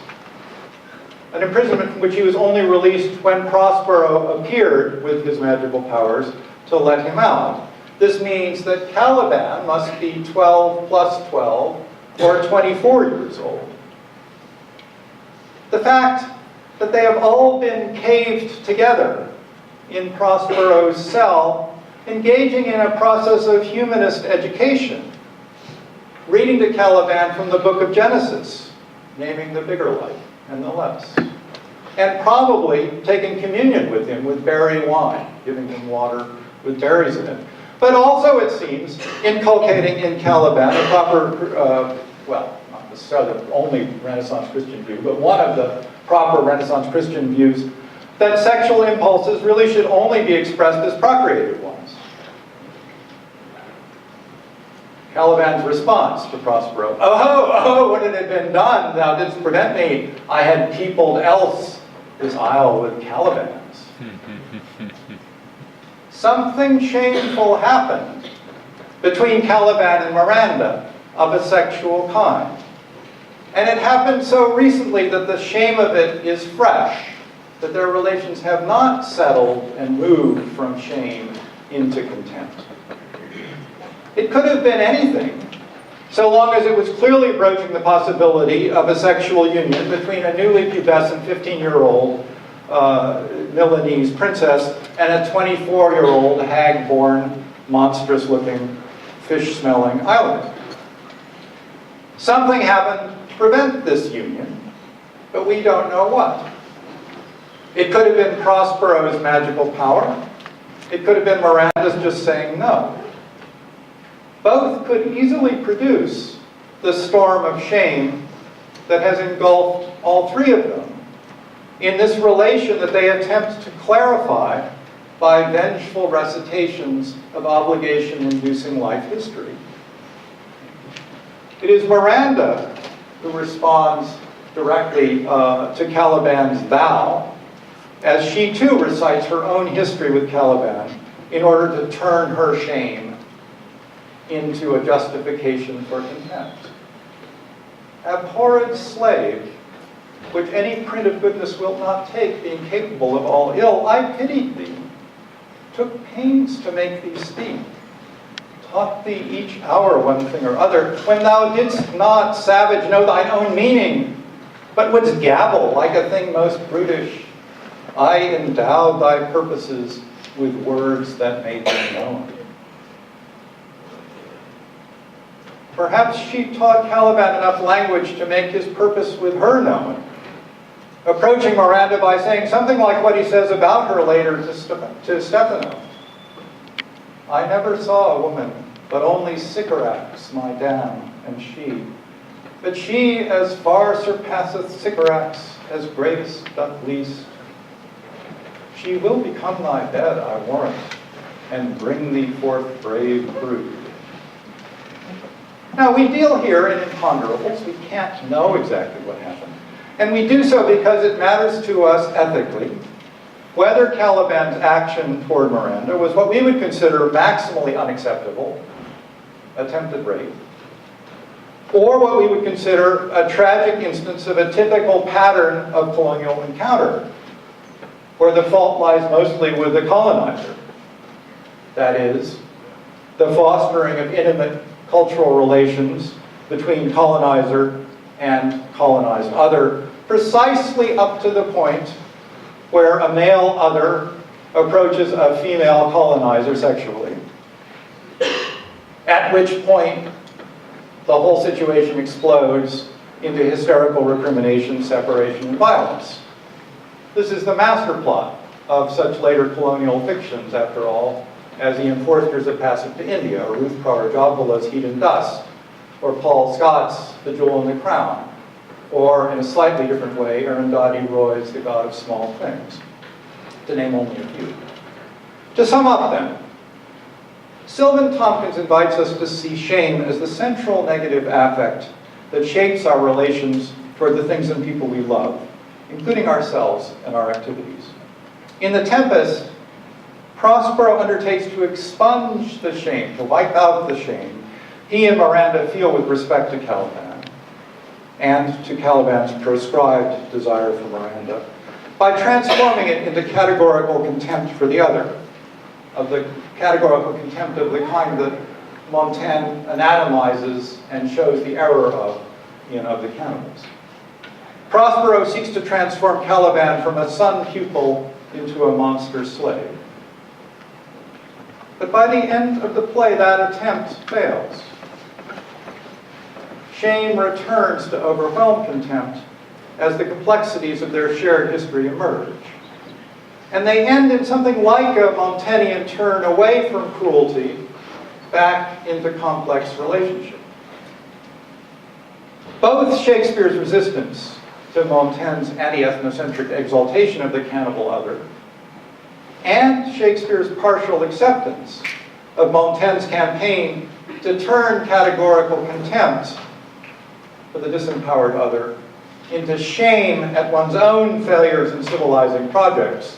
an imprisonment from which he was only released when Prospero appeared with his magical powers to let him out. This means that Caliban must be 12 plus 12, or 24 years old. The fact that they have all been caved together in Prospero's cell, engaging in a process of humanist education, reading to Caliban from the book of Genesis, naming the bigger light and the less, and probably taking communion with him with berry wine, giving him water with berries in it. But also, it seems, inculcating in Caliban a proper, well, not necessarily the only Renaissance Christian view, but one of the proper Renaissance Christian views, that sexual impulses really should only be expressed as procreative ones. Caliban's response to Prospero, oh, when it had been done, thou didst prevent me. I had peopled else this isle with Calibans. Something shameful happened between Caliban and Miranda of a sexual kind. And it happened so recently that the shame of it is fresh, that their relations have not settled and moved from shame into contempt. It could have been anything, so long as it was clearly broaching the possibility of a sexual union between a newly pubescent 15-year-old Milanese princess and a 24-year-old hag-born, monstrous-looking, fish-smelling islander. Something happened to prevent this union, but we don't know what. It could have been Prospero's magical power. It could have been Miranda's just saying no. Both could easily produce the storm of shame that has engulfed all three of them in this relation that they attempt to clarify by vengeful recitations of obligation-inducing life history. It is Miranda who responds directly to Caliban's vow, as she too recites her own history with Caliban in order to turn her shame into a justification for contempt. Abhorred slave, which any print of goodness will not take, being capable of all ill, I pitied thee, took pains to make thee speak, taught thee each hour one thing or other, when thou didst not, savage, know thine own meaning, but wouldst gabble like a thing most brutish. I endowed thy purposes with words that made them known. Perhaps she taught Caliban enough language to make his purpose with her known, approaching Miranda by saying something like what he says about her later to Stefano. I never saw a woman, but only Sycorax, my dam, and she. But she as far surpasseth Sycorax, as greatest doth least. She will become thy bed, I warrant, and bring thee forth brave brood. Now, we deal here in imponderables. We can't know exactly what happened. And we do so because it matters to us ethically whether Caliban's action toward Miranda was what we would consider maximally unacceptable, attempted rape, or what we would consider a tragic instance of a typical pattern of colonial encounter, where the fault lies mostly with the colonizer. That is, the fostering of intimate cultural relations between colonizer and colonized other, precisely up to the point where a male other approaches a female colonizer sexually, at which point the whole situation explodes into hysterical recrimination, separation, and violence. This is the master plot of such later colonial fictions, after all, as the Enforcers of Passage to India, or Ruth Carter Jogvala's Heat and Dust, or Paul Scott's The Jewel in the Crown, or in a slightly different way, Arundhati Roy's The God of Small Things, to name only a few. To sum up then, Sylvan Tompkins invites us to see shame as the central negative affect that shapes our relations toward the things and people we love, including ourselves and our activities. In The Tempest, Prospero undertakes to expunge the shame, to wipe out the shame he and Miranda feel with respect to Caliban, and to Caliban's proscribed desire for Miranda, by transforming it into categorical contempt for the other, of the categorical contempt of the kind that Montaigne anatomizes and shows the error of in Of the Cannibals. Prospero seeks to transform Caliban from a son pupil into a monster slave. But by the end of the play, that attempt fails. Shame returns to overwhelm contempt as the complexities of their shared history emerge. And they end in something like a Montaignian turn away from cruelty back into complex relationship. Both Shakespeare's resistance to Montaigne's anti-ethnocentric exaltation of the cannibal other and Shakespeare's partial acceptance of Montaigne's campaign to turn categorical contempt for the disempowered other into shame at one's own failures in civilizing projects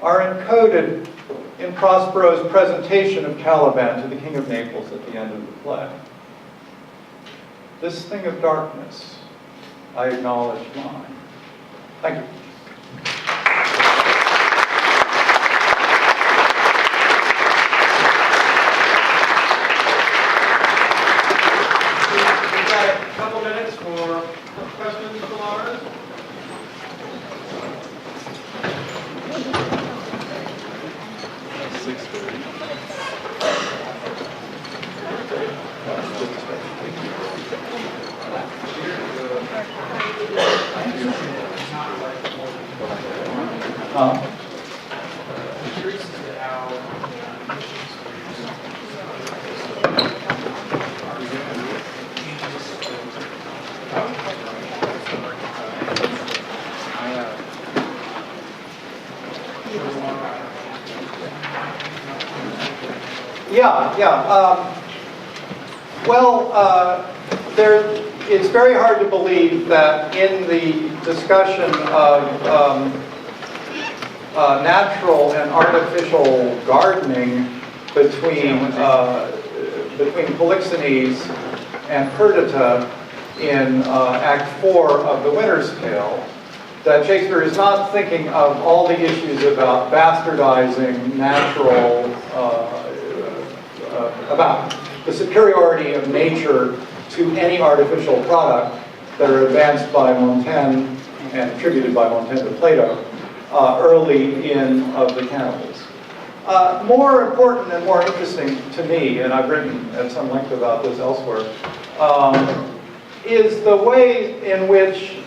are encoded in Prospero's presentation of Caliban to the King of Naples at the end of the play. This thing of darkness, I acknowledge mine. Thank you. We've got a couple minutes for questions for Lars. It's very hard to believe that in the discussion of natural and artificial gardening between Polixenes and Perdita in Act 4 of The Winter's Tale, that Shakespeare is not thinking of all the issues about bastardizing natural, about the superiority of nature to any artificial product, that are advanced by Montaigne and attributed by Montaigne to Plato early in of the Cannibals. More important and more interesting to me, and I've written at some length about this elsewhere, is the way in which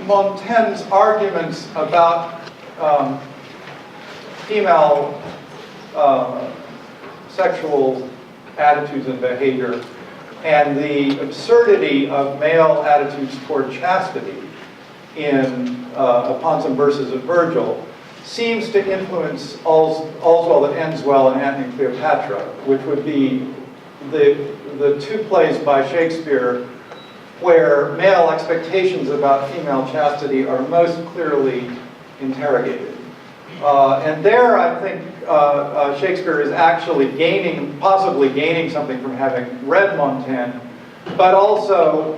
Montaigne's arguments about female sexual attitudes and behavior and the absurdity of male attitudes toward chastity in upon some verses of Virgil seems to influence All's Well That Ends Well and Antony and Cleopatra, which would be the two plays by Shakespeare where male expectations about female chastity are most clearly interrogated. And there, I think, Shakespeare is actually possibly gaining something from having read Montaigne, but also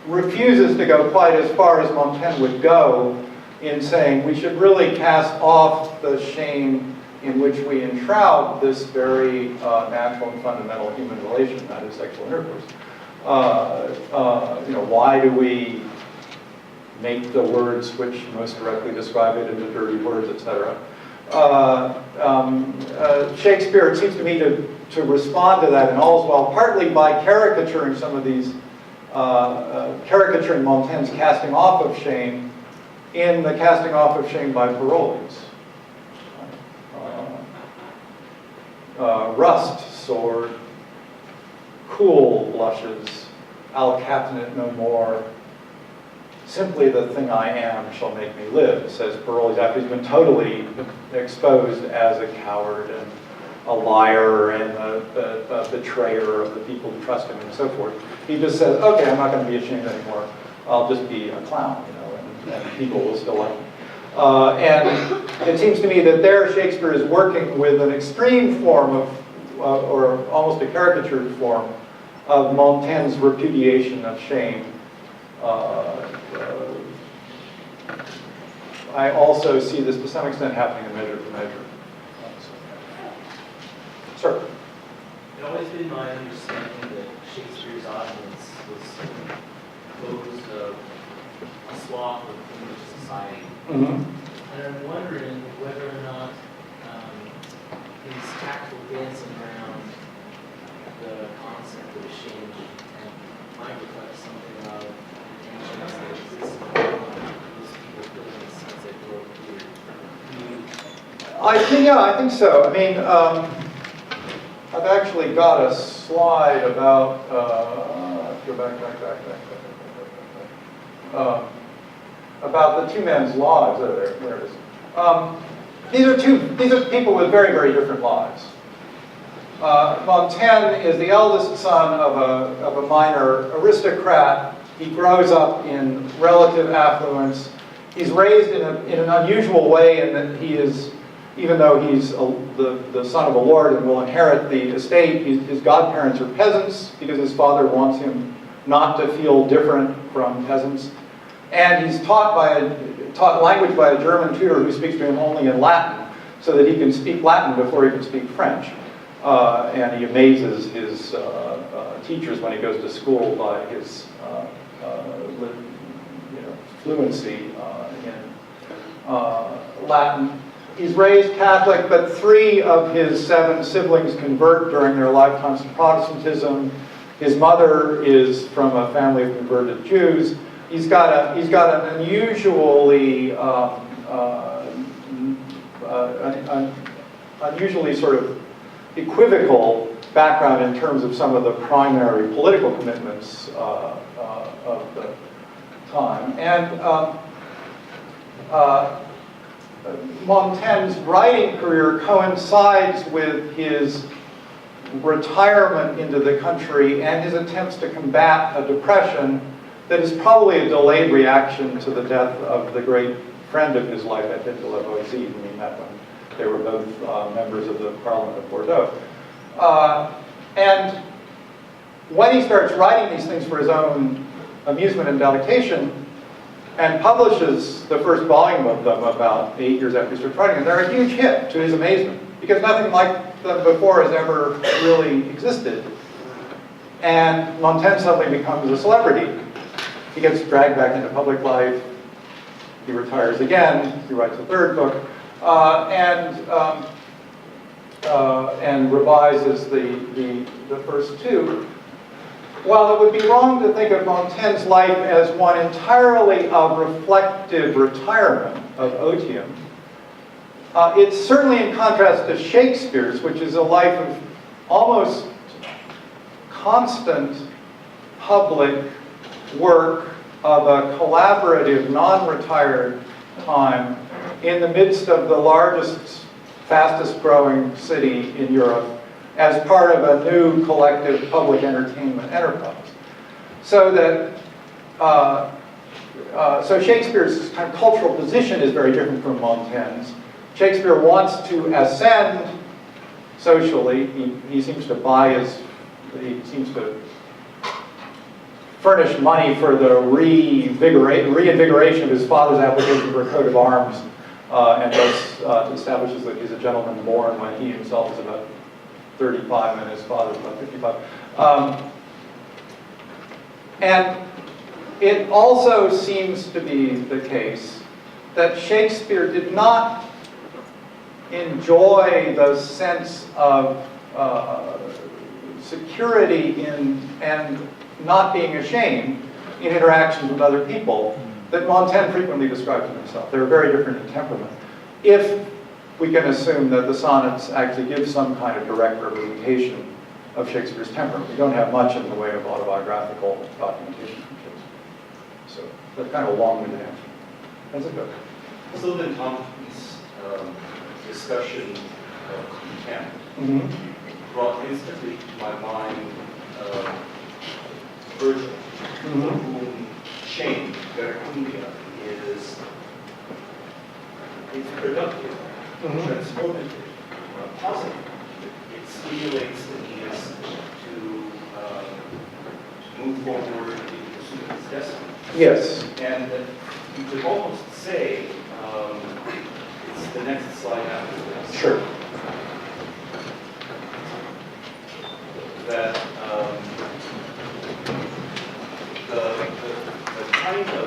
refuses to go quite as far as Montaigne would go in saying we should really cast off the shame in which we enshroud this very natural and fundamental human relation, that is sexual intercourse. Why do we make the words which most directly describe it into dirty words, etc.? Shakespeare, it seems to me, to respond to that in All's Well, partly by caricaturing some of these, caricaturing Montaigne's casting off of shame in the casting off of shame by Parolles. Rust, sword, cool blushes, I'll captain it no more. Simply the thing I am shall make me live, says Parolles after he's been totally exposed as a coward and a liar and a betrayer of the people who trust him and so forth. He just says, okay, I'm not going to be ashamed anymore. I'll just be a clown, and people will still like me. And it seems to me that there Shakespeare is working with an extreme form of, or almost a caricatured form, of Montaigne's repudiation of shame. I also see this to some extent happening in Measure for Measure. Sir? It's always been my understanding that Shakespeare's audience was composed of a swath of English society. Mm-hmm. And I'm wondering whether or not his tactful dancing around the concept of shame and might reflect something of the tensions that exist among those people feeling a sense that grow clear. I think so. I mean, I've actually got a slide about, go back. About the two men's lives. There it is. These are people with very, very different lives. Montaigne is the eldest son of a minor aristocrat. He grows up in relative affluence. He's raised in an unusual way in that he is, even though he's the son of a lord and will inherit the estate, his godparents are peasants because his father wants him not to feel different from peasants. And he's taught language by a German tutor who speaks to him only in Latin, so that he can speak Latin before he can speak French. And he amazes his teachers when he goes to school by his fluency in Latin. He's raised Catholic, but 3 of his 7 siblings convert during their lifetimes to Protestantism. His mother is from a family of converted Jews. He's got an unusually unusually sort of equivocal background in terms of some of the primary political commitments of the time. And Montaigne's writing career coincides with his retirement into the country and his attempts to combat a depression that is probably a delayed reaction to the death of the great friend of his life, Edmond de Lavoisier, whom he met when they were both members of the Parliament of Bordeaux. And when he starts writing these things for his own amusement and delectation, and publishes the first volume of them about 8 years after he started writing them, they're a huge hit to his amazement, because nothing like them before has ever really existed. and Montaigne suddenly becomes a celebrity. He gets dragged back into public life. He retires again. He writes a third book, and revises the first two. While it would be wrong to think of Montaigne's life as one entirely of reflective retirement, of otium, it's certainly in contrast to Shakespeare's, which is a life of almost constant public work of a collaborative, non-retired time in the midst of the largest, fastest growing city in Europe as part of a new collective public entertainment enterprise. So that, so Shakespeare's kind of cultural position is very different from Montaigne's. Shakespeare wants to ascend socially. He seems to he seems to furnish money for the reinvigoration of his father's application for a coat of arms, and thus establishes that he's a gentleman born when he himself is about 35 and his father's about 55. And it also seems to be the case that Shakespeare did not enjoy the sense of security and not being ashamed in interactions with other people that Montaigne frequently described to himself. They were very different in temperament. If we can assume that the sonnets actually give some kind of direct representation of Shakespeare's temperament. We don't have much in the way of autobiographical documentation from Shakespeare. So that's kind of a long-winded answer. How's it go? Still in Tompkins' discussion of contempt brought instantly to my mind Virgil, for whom shame, veracundia, is productive, transformative, positive. It stimulates Aeneas to move forward in pursuit of his destiny. Yes. And you could almost say, it's the next slide after this. Sure. That the kind of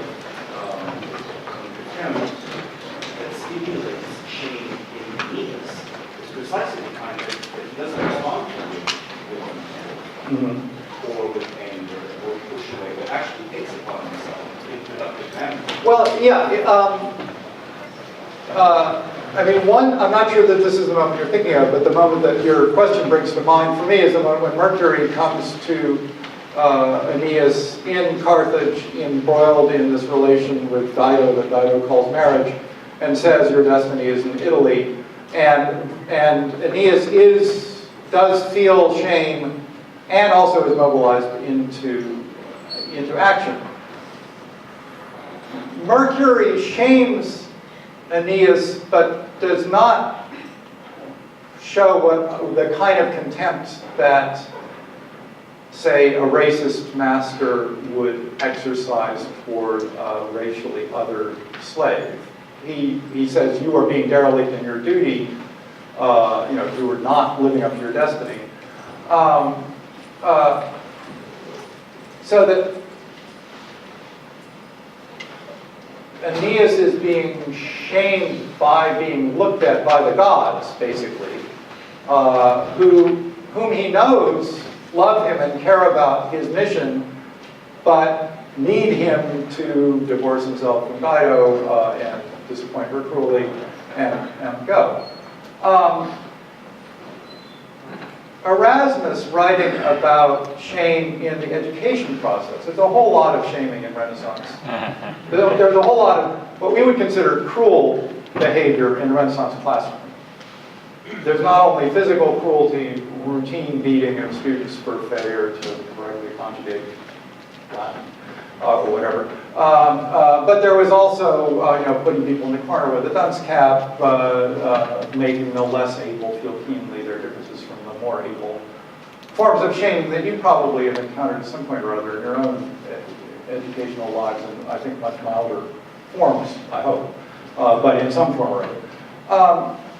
contempt that stimulates shame in Aeneas is precisely the kind that he doesn't respond to with contempt or with anger or push away, but actually takes upon himself in productive manner. Well, yeah. I mean, I'm not sure that this is the moment you're thinking of, but the moment that your question brings to mind for me is the moment when Mercury comes to Aeneas in Carthage, embroiled in this relation with Dido that Dido calls marriage, and says, your destiny is in Italy. And Aeneas does feel shame and also is mobilized into action. Mercury shames Aeneas, but does not show the kind of contempt that, say, a racist master would exercise toward a racially other slave. He says, you are being derelict in your duty, you are not living up to your destiny. So that Aeneas is being shamed by being looked at by the gods, basically, whom he knows love him and care about his mission, but need him to divorce himself from Dido and disappoint her cruelly and go. Erasmus, writing about shame in the education process, there's a whole lot of shaming in Renaissance. There's a whole lot of what we would consider cruel behavior in the Renaissance classroom. There's not only physical cruelty, routine beating of students for failure to correctly conjugate Latin or whatever, but there was also putting people in the corner with a dunce cap, making the less able feel keenly their differences from the more able. Forms of shame that you probably have encountered at some point or other in your own educational lives, and I think much milder forms, I hope, but in some form or other.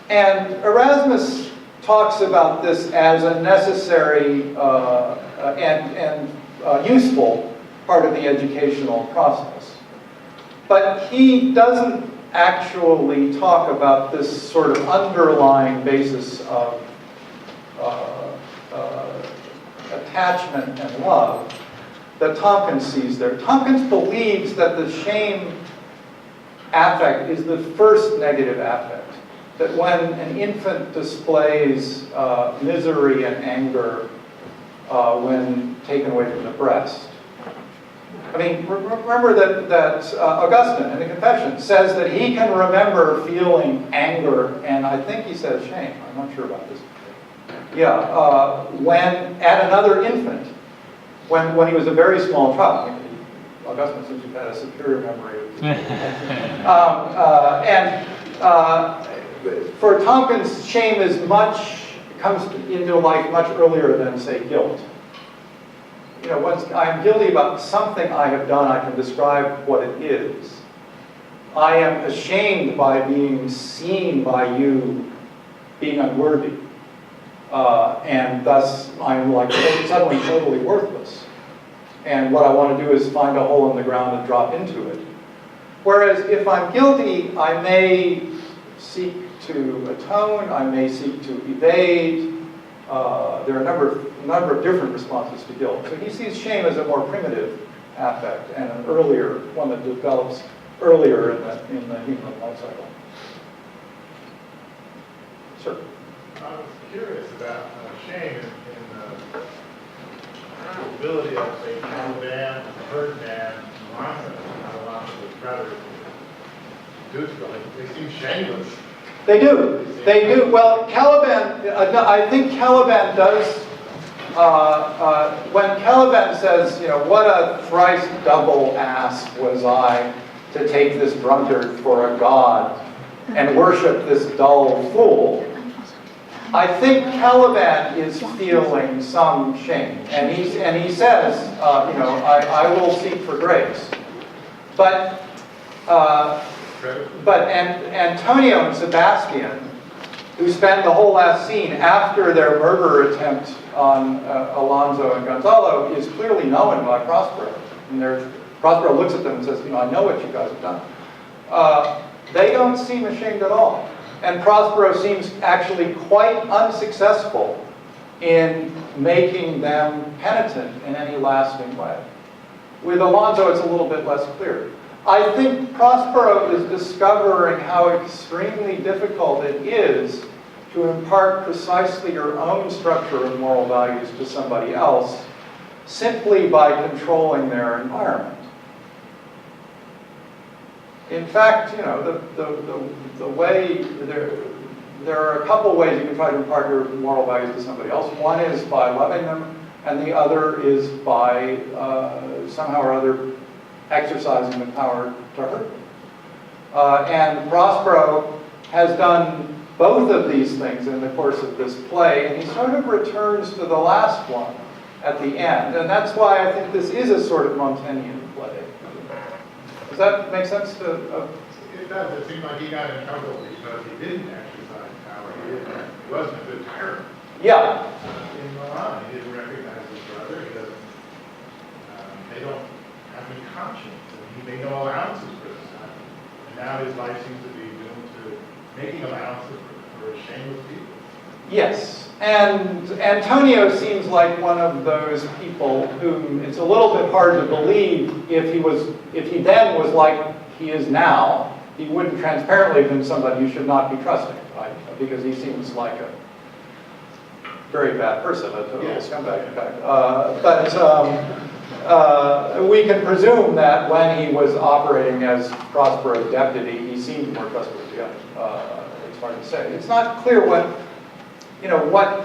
And Erasmus talks about this as a necessary and useful part of the educational process. But he doesn't actually talk about this sort of underlying basis of attachment and love that Tompkins sees there. Tompkins believes that the shame affect is the first negative affect. That when an infant displays misery and anger when taken away from the breast. I mean, remember that Augustine in the Confession says that he can remember feeling anger, and I think he says shame. I'm not sure about this. Yeah, when at another infant, when he was a very small child. I mean, Augustine seems to have had a superior memory of for Tompkins, shame comes into life much earlier than, say, guilt. You know, once I'm guilty about something I have done, I can describe what it is. I am ashamed by being seen by you being unworthy. And thus, I'm like suddenly totally worthless. And what I want to do is find a hole in the ground and drop into it. Whereas if I'm guilty, I may seek to atone, I may seek to evade. There are a number of different responses to guilt. So he sees shame as a more primitive affect and an earlier one that develops earlier in the human life cycle. Sir? I was curious about shame in the ability of, say, Caliban, Ferdinand, Alonso's brothers, they seem shameless. They do. They do. Well, Caliban, I think Caliban does, when Caliban says, you know, what a thrice double ass was I to take this drunkard for a god and worship this dull fool, I think Caliban is feeling some shame. And he says, you know, I will seek for grace. But Antonio and Sebastian, who spend the whole last scene after their murder attempt on Alonso and Gonzalo, is clearly known by Prospero. And Prospero looks at them and says, you know, I know what you guys have done. They don't seem ashamed at all. And Prospero seems actually quite unsuccessful in making them penitent in any lasting way. With Alonso, it's a little bit less clear. I think Prospero is discovering how extremely difficult it is to impart precisely your own structure of moral values to somebody else simply by controlling their environment. In fact, you know, the way there are a couple ways you can try to impart your moral values to somebody else. One is by loving them, and the other is by somehow or other exercising the power to hurt them. And Prospero has done both of these things in the course of this play, and he sort of returns to the last one at the end. And that's why I think this is a sort of Montaignean play. Does that make sense to... It does. It seems like he got in trouble because he didn't exercise power. He wasn't a good tyrant. Yeah. In Milan, he didn't recognize his brother. He doesn't... they don't have any conscience. And he made no allowances for this time. And now his life seems to be doomed to making allowances for shameless people. Yes. And Antonio seems like one of those people whom it's a little bit hard to believe if he then was like he is now, he wouldn't transparently have been somebody you should not be trusting, right? Because he seems like a very bad person, a total scumbag, in fact. But we can presume that when he was operating as Prospero's deputy, he seemed more trustworthy. It's hard to say. It's not clear what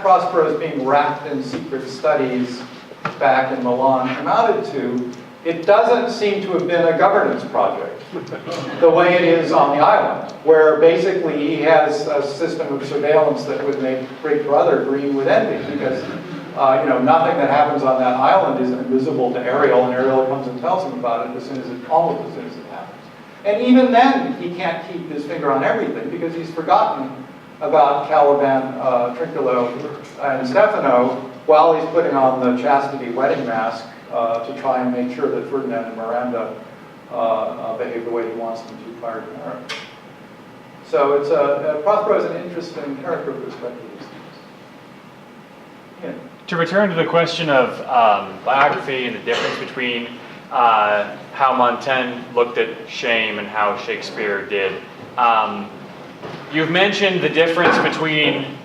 Prospero's being wrapped in secret studies back in Milan amounted to. It doesn't seem to have been a governance project, the way it is on the island, where basically he has a system of surveillance that would make Big Brother green with envy, because nothing that happens on that island is invisible to Ariel, and Ariel comes and tells him about it almost as soon as it happens. And even then, he can't keep his finger on everything, because he's forgotten about Caliban, Trinculo, and Stefano while he's putting on the chastity wedding mask to try and make sure that Ferdinand and Miranda behave the way he wants them to prior to marriage. So it's Prospero is an interesting character with respect to these things. Yeah. To return to the question of biography and the difference between how Montaigne looked at shame and how Shakespeare did, you've mentioned the difference between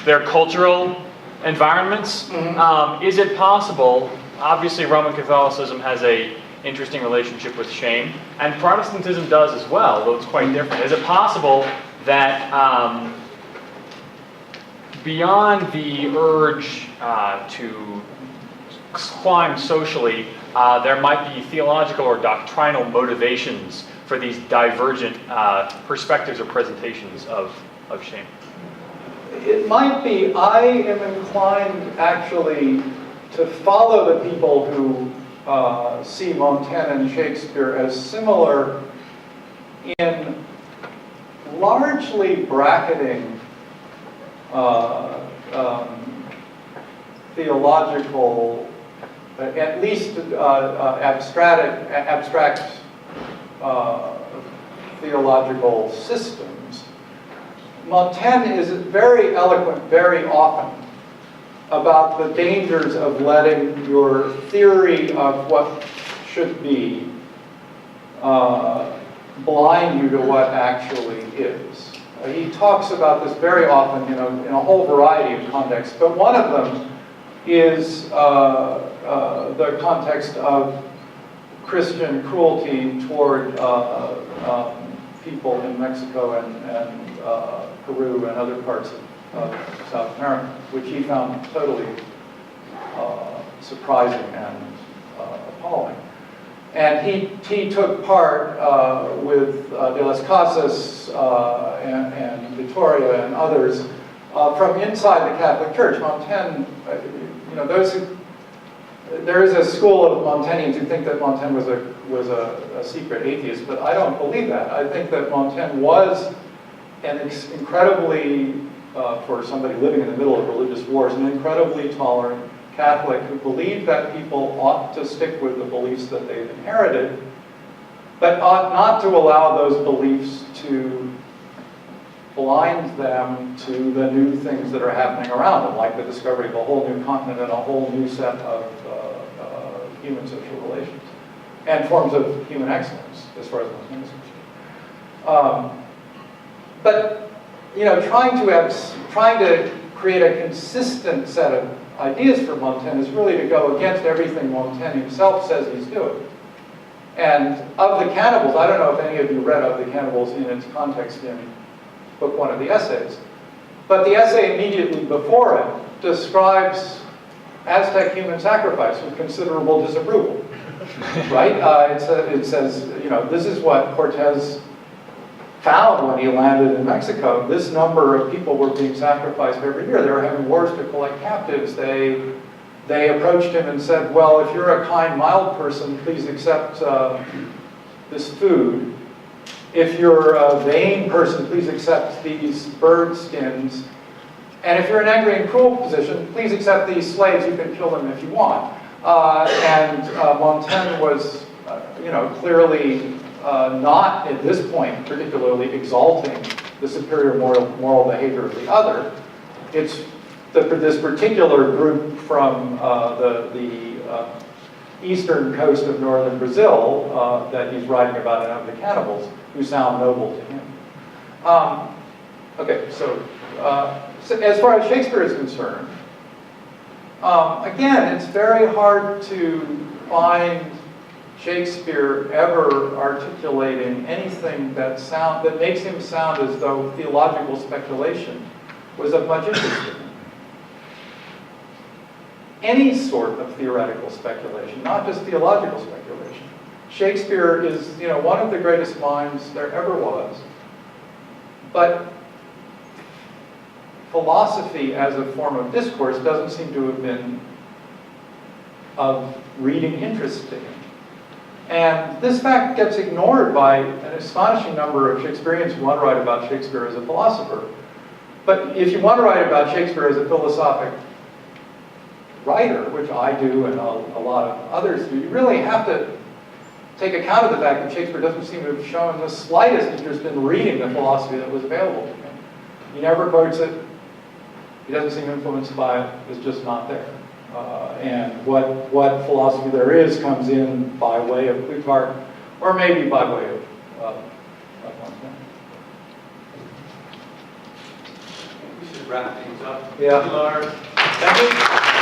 their cultural environments. Mm-hmm. Is it possible, obviously Roman Catholicism has a interesting relationship with shame, and Protestantism does as well, though it's quite different. Is it possible that beyond the urge to climb socially, there might be theological or doctrinal motivations for these divergent perspectives or presentations of shame? It might be. I am inclined actually to follow the people who see Montaigne and Shakespeare as similar in largely bracketing theological, at least abstract theological systems. Montaigne is very eloquent very often about the dangers of letting your theory of what should be blind you to what actually is. He talks about this very often, in a whole variety of contexts, but one of them is the context of Christian cruelty toward people in Mexico and Peru and other parts of South America, which he found totally surprising and appalling. And he took part with De las Casas and Vittoria and others from inside the Catholic Church. Montaigne, there is a school of Montaignians who think that Montaigne was a secret atheist, but I don't believe that. I think that Montaigne was an incredibly, for somebody living in the middle of religious wars, an incredibly tolerant Catholic who believed that people ought to stick with the beliefs that they've inherited, but ought not to allow those beliefs to blind them to the new things that are happening around them, like the discovery of a whole new continent and a whole new set of human social relations and forms of human excellence, as far as Montaigne is concerned. But trying to create a consistent set of ideas for Montaigne is really to go against everything Montaigne himself says he's doing. And Of the Cannibals, I don't know if any of you read Of the Cannibals in its context in book one of the essays, but the essay immediately before it describes Aztec human sacrifice with considerable disapproval, right? It says, this is what Cortez found when he landed in Mexico. This number of people were being sacrificed every year. They were having wars to collect captives. They approached him and said, well, if you're a kind, mild person, please accept this food. If you're a vain person, please accept these bird skins. And if you're in an angry and cruel position, please accept these slaves. You can kill them if you want. Montaigne was, clearly not at this point particularly exalting the superior moral behavior of the other. It's this particular group from the eastern coast of northern Brazil that he's writing about in Of the Cannibals, who sound noble to him. So as far as Shakespeare is concerned, again, it's very hard to find Shakespeare ever articulating anything that makes him sound as though theological speculation was of much interest to him. Any sort of theoretical speculation, not just theological speculation. Shakespeare is, one of the greatest minds there ever was, but philosophy as a form of discourse doesn't seem to have been of reading interest to him. And this fact gets ignored by an astonishing number of Shakespeareans who want to write about Shakespeare as a philosopher. But if you want to write about Shakespeare as a philosophic writer, which I do and a lot of others do, you really have to take account of the fact that Shakespeare doesn't seem to have shown the slightest interest in reading the philosophy that was available to him. He never quotes it. He doesn't seem influenced by it. It's just not there. And what philosophy there is comes in by way of Plutarch, or maybe by way of Montaigne. We should wrap things up. Yeah. Thank you, Lars. Thank you.